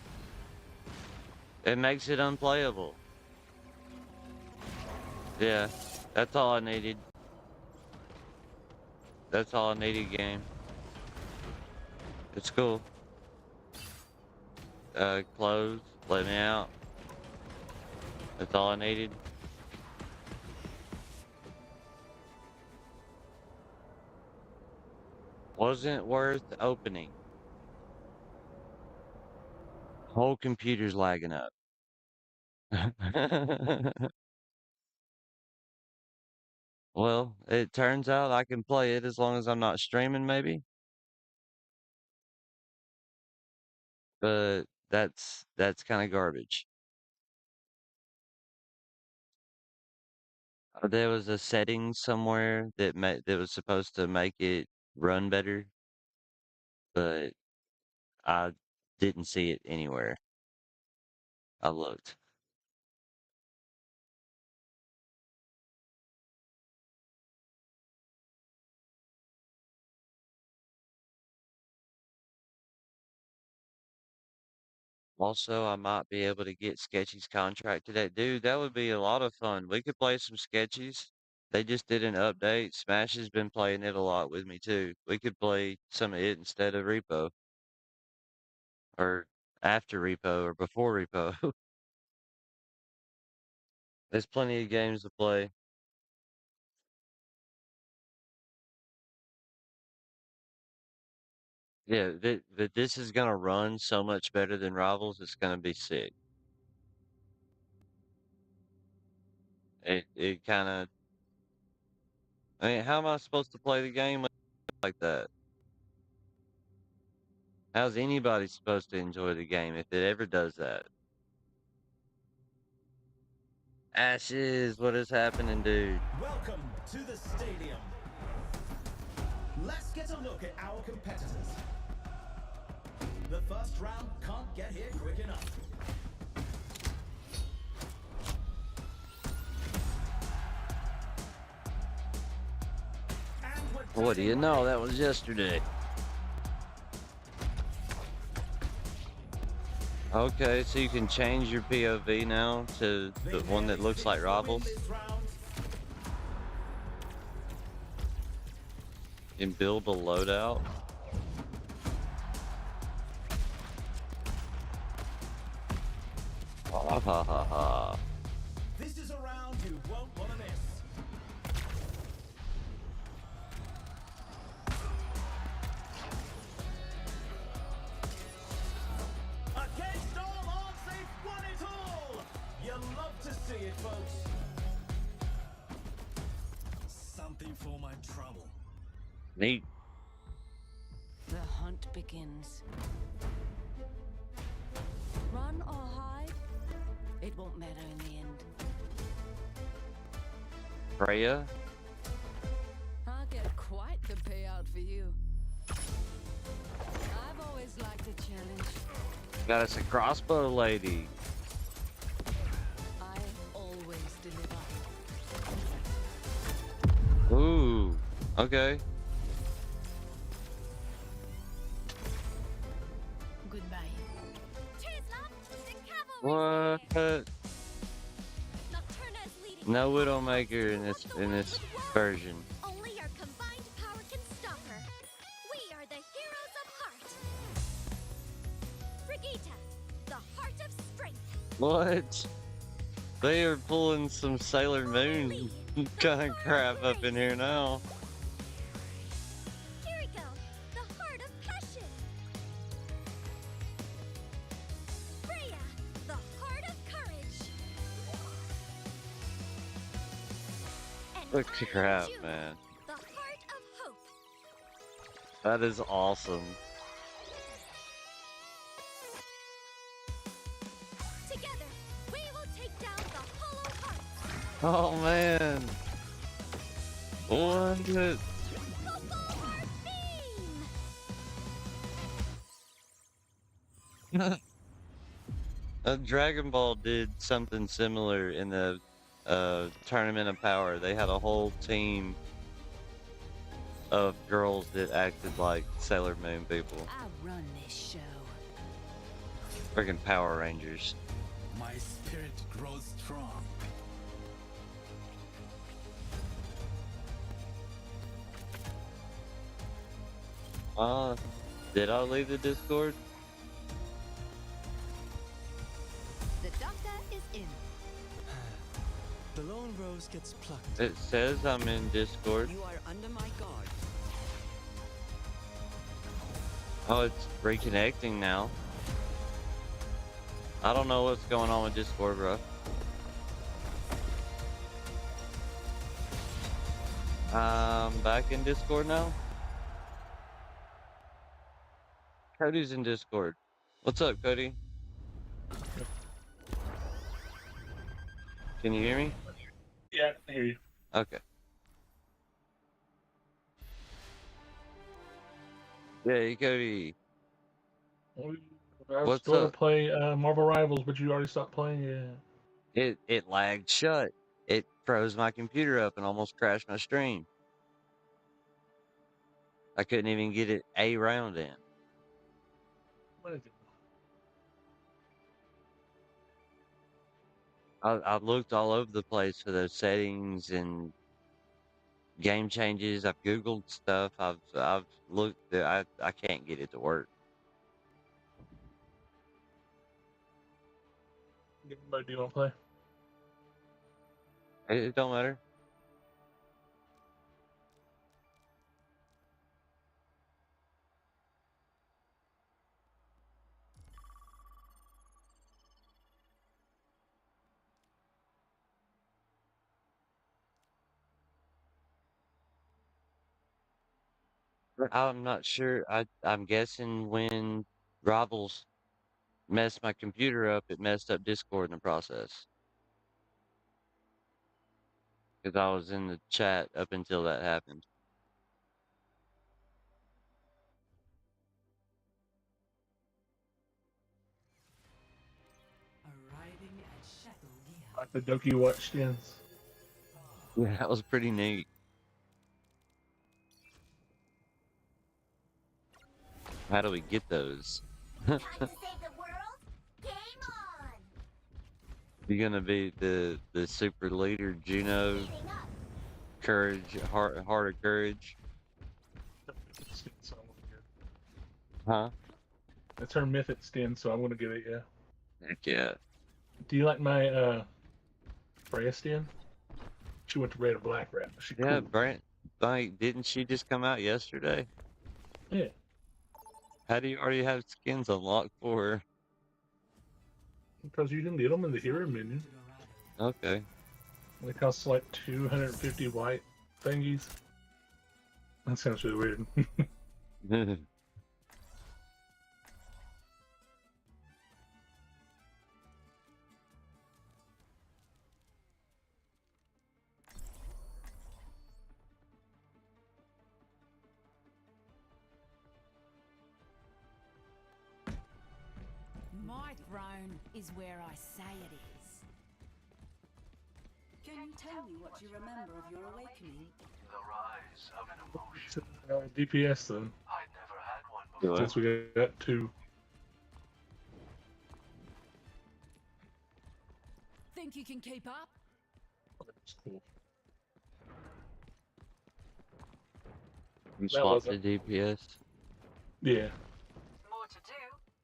It makes it unplayable. Yeah, that's all I needed. That's all I needed, game. It's cool. Close. Let me out. That's all I needed. Wasn't worth opening. Whole computer's lagging up. Well, it turns out I can play it as long as I'm not streaming, maybe. But that's kind of garbage. There was a setting somewhere that was supposed to make it run better, but I didn't see it anywhere. I looked. Also, I might be able to get Sketchy's contract today. Dude, that would be a lot of fun. We could play some Sketchies. They just did an update. Smash has been playing it a lot with me too. We could play some of it instead of Repo. Or after Repo or before Repo. There's plenty of games to play. Yeah, this is gonna run so much better than Rivals. It's gonna be sick. It kind of. I mean, how am I supposed to play the game like that? How's anybody supposed to enjoy the game if it ever does that? Ashes, what is happening, dude? Welcome to the stadium. Let's get a look at our competitors. The first round can't get here quick enough. What do you know? That was yesterday. Okay, so you can change your POV now to the one that looks like Rivals. And build a loadout. ha ha ha. This is a round you won't want to miss. Against all odds, they've won it all! You love to see it, folks. Something for my trouble. Neat. The hunt begins. Run or hide, it won't matter in the end. Freya? I'll get quite the payout for you. I've always liked a challenge. Got us a crossbow lady. I always deliver. Ooh. Okay. Goodbye. Cheers, love. The cavalry. What? Nocturna's leading. No Widowmaker in this version. Only your combined power can stop her. We are the heroes of heart. Brigitte, the heart of strength. What? They are pulling some Sailor Moon kind of crap up in here now. Kiriko, the heart of passion. Freya, the heart of courage. And Look finally, crap, June, man. the heart of hope. That is awesome. Together, we will take down the hollow hearts. Oh man. What? The Bulwark beam. Dragon Ball did something similar in the Tournament of Power. They had a whole team of girls that acted like Sailor Moon people. I run this show. Freaking Power Rangers. My spirit grows strong. Did I leave the Discord? The doctor is in. The lone rose gets plucked. It says I'm in Discord. You are under my guard. Oh, it's reconnecting now. I don't know what's going on with Discord, bro. I'm back in Discord now. Cody's in Discord. What's up, Cody? Can you hear me? Yeah, I hear you. Okay. Hey, Cody. I was What's going up? to play Marvel Rivals, but you already stopped playing. Yeah. It lagged shut. It froze my computer up and almost crashed my stream. I couldn't even get it a round in. What is it? I looked all over the place for those settings and game changes. I've Googled stuff. I've looked. I can't get it to work. What do you want to play? It don't matter. I'm not sure. I'm guessing when Rivals messed my computer up, it messed up Discord in the process. Because I was in the chat up until that happened. Like the Doki Watch skins. Yeah, that was pretty neat. How do we get those? Time to save the world? Game on! You're gonna be the super leader, Juno, Heating up. courage, heart of courage, Skin, so I want to get it. huh? That's her mythic skin, so I want to get it. Yeah. Heck yeah. Do you like my Brastin? She went to Red and Black Rat. She Yeah, cool. Brent, like, didn't she just come out yesterday? Yeah. How do you already have skins unlocked for her? Because you can get them in the hero menu. Okay. And it costs like 250 white thingies. That sounds really weird. My throne is where I say it is. Can you tell me what you remember of your awakening? The rise of an emotion. DPS though, I'd never had one Do before. I? since we got 2. Think you can keep up? That's cool. You That swapped wasn't- to DPS? Yeah, More to do,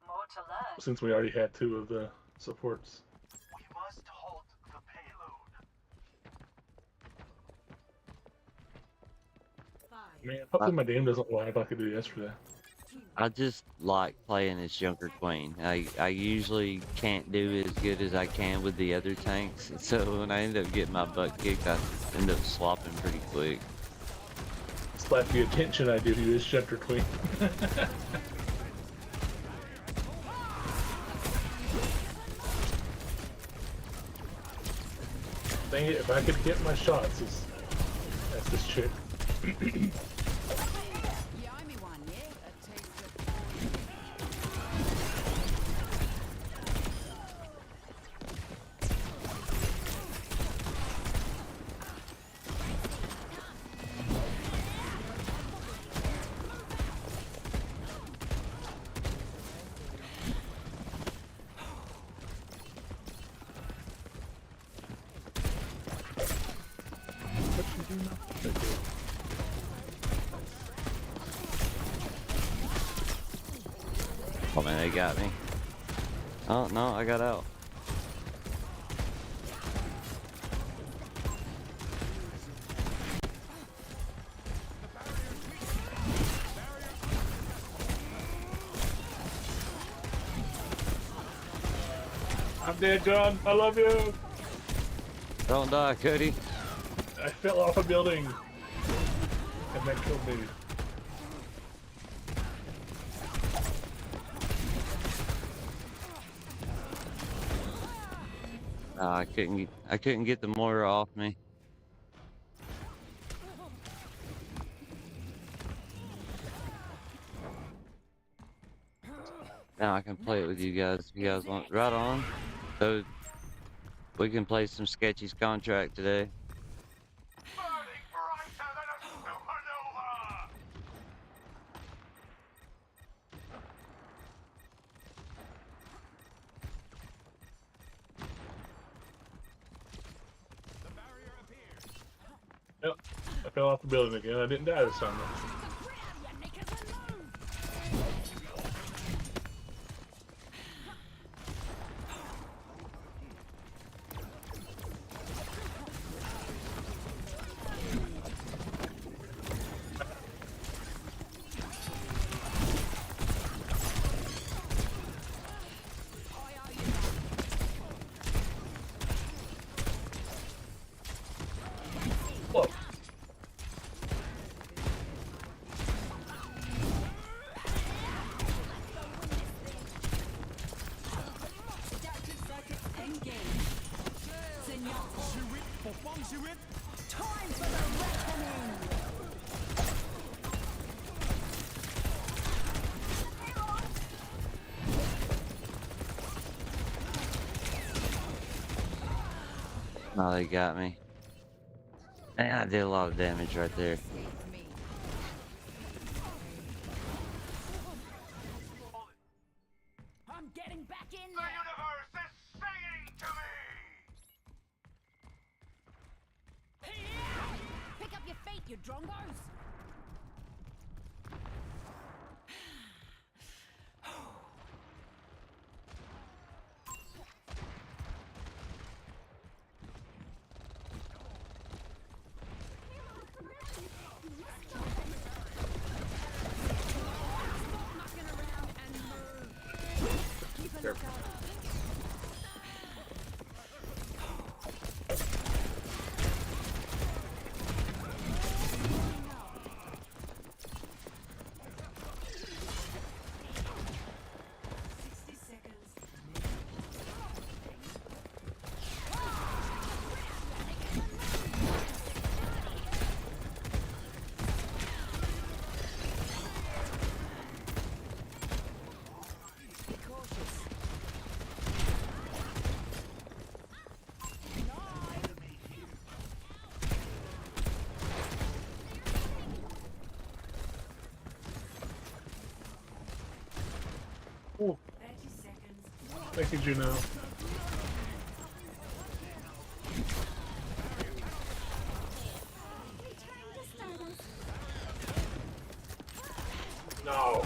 more to learn. since we already had 2 of the supports. We must halt the payload. Man, hopefully my game doesn't lag like it did yesterday. I just like playing as Junker Queen. I usually can't do as good as I can with the other tanks, so when I end up getting my butt kicked, I end up swapping pretty quick. Slap the attention I give you is Scepter Queen. Dang it, if I could get my shots, that's this chick. You owe me one, yeah? A taste of... Oh man, they got me. Oh no, I got out. I'm dead, John. I love you. Don't die, Cody. I fell off a building, and that killed me. I couldn't get the mortar off me. Now I can play it with you guys if you guys want. Right on. So we can play some Sketchy's contract today. Burning brighter than a supernova! Yep, I fell off the building again. I didn't die this time though. Whoa. Time for the reckoning! No, they got me. Man, I did a lot of damage right there. I'm getting back in The there! universe is singing to me! Pick up your feet, you drongos! Oh, 30 seconds. thank you, Juno. Return to Stardust. No.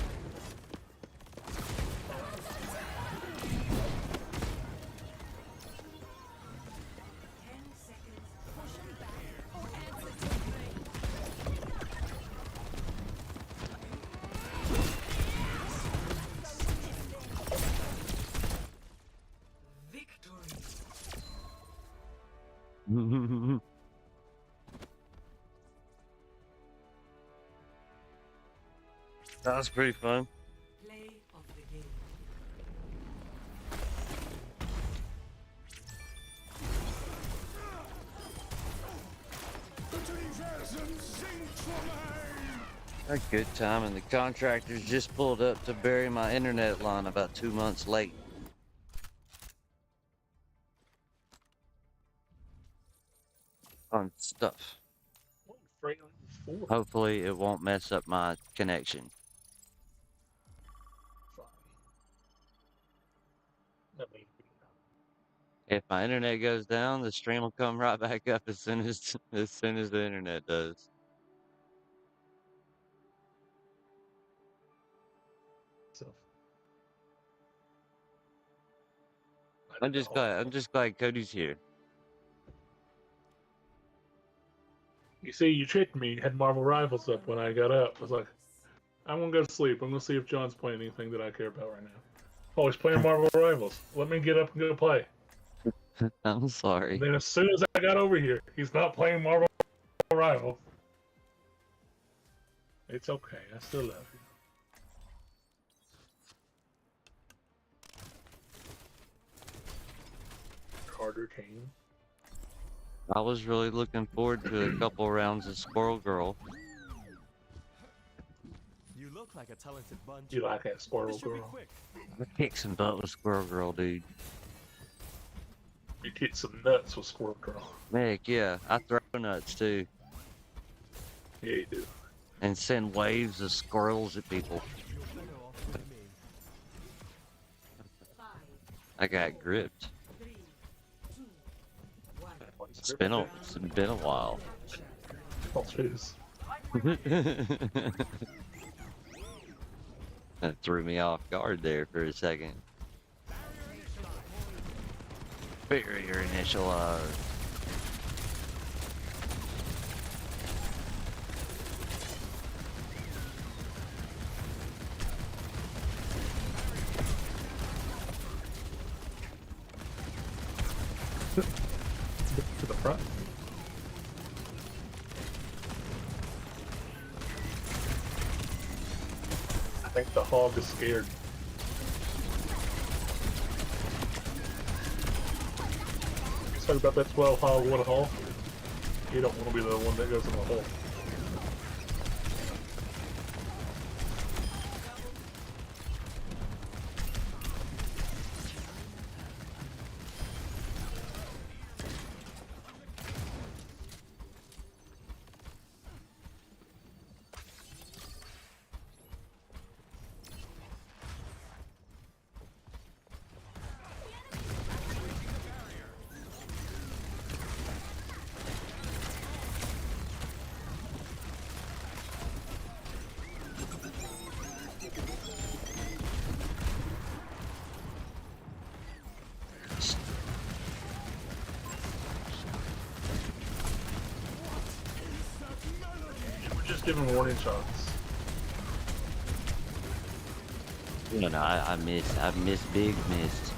10 seconds. Push him back. Victory. That was pretty fun. Play of the game. A good time, and the contractors just pulled up to bury my internet line about 2 months late. On stuff. Hopefully it won't mess up my connection. If my internet goes down, the stream will come right back up as soon as the internet does. So. I'm just glad Cody's here. You see, you tricked me. You had Marvel Rivals up when I got up. I was like, I'm gonna go to sleep. I'm gonna see if John's playing anything that I care about right now. Oh, he's playing Marvel Rivals. Let me get up and go play. I'm sorry. And then as soon as I got over here, he's not playing Marvel Rivals. It's okay. I still love you. Carter Kane. I was really looking forward to a couple rounds of Squirrel Girl. You look like a talented bunch. You like that Squirrel This should be Girl? quick. I kicked some butt with Squirrel Girl, dude. You kick some nuts with Squirrel Girl. Heck yeah, I throw nuts too. Yeah, you do. And send waves of squirrels at people. You're better off with me. 5, I got gripped. 3, 2, 1. It's been a while. Oh, jeez. That threw me off guard there for a second. Barrier initialized. To the front. I think the hog is scared. You talk about that 12 hog, 1 hole. You don't want to be the one that goes in the hole. We're just giving warning shots. You know, I missed big missed.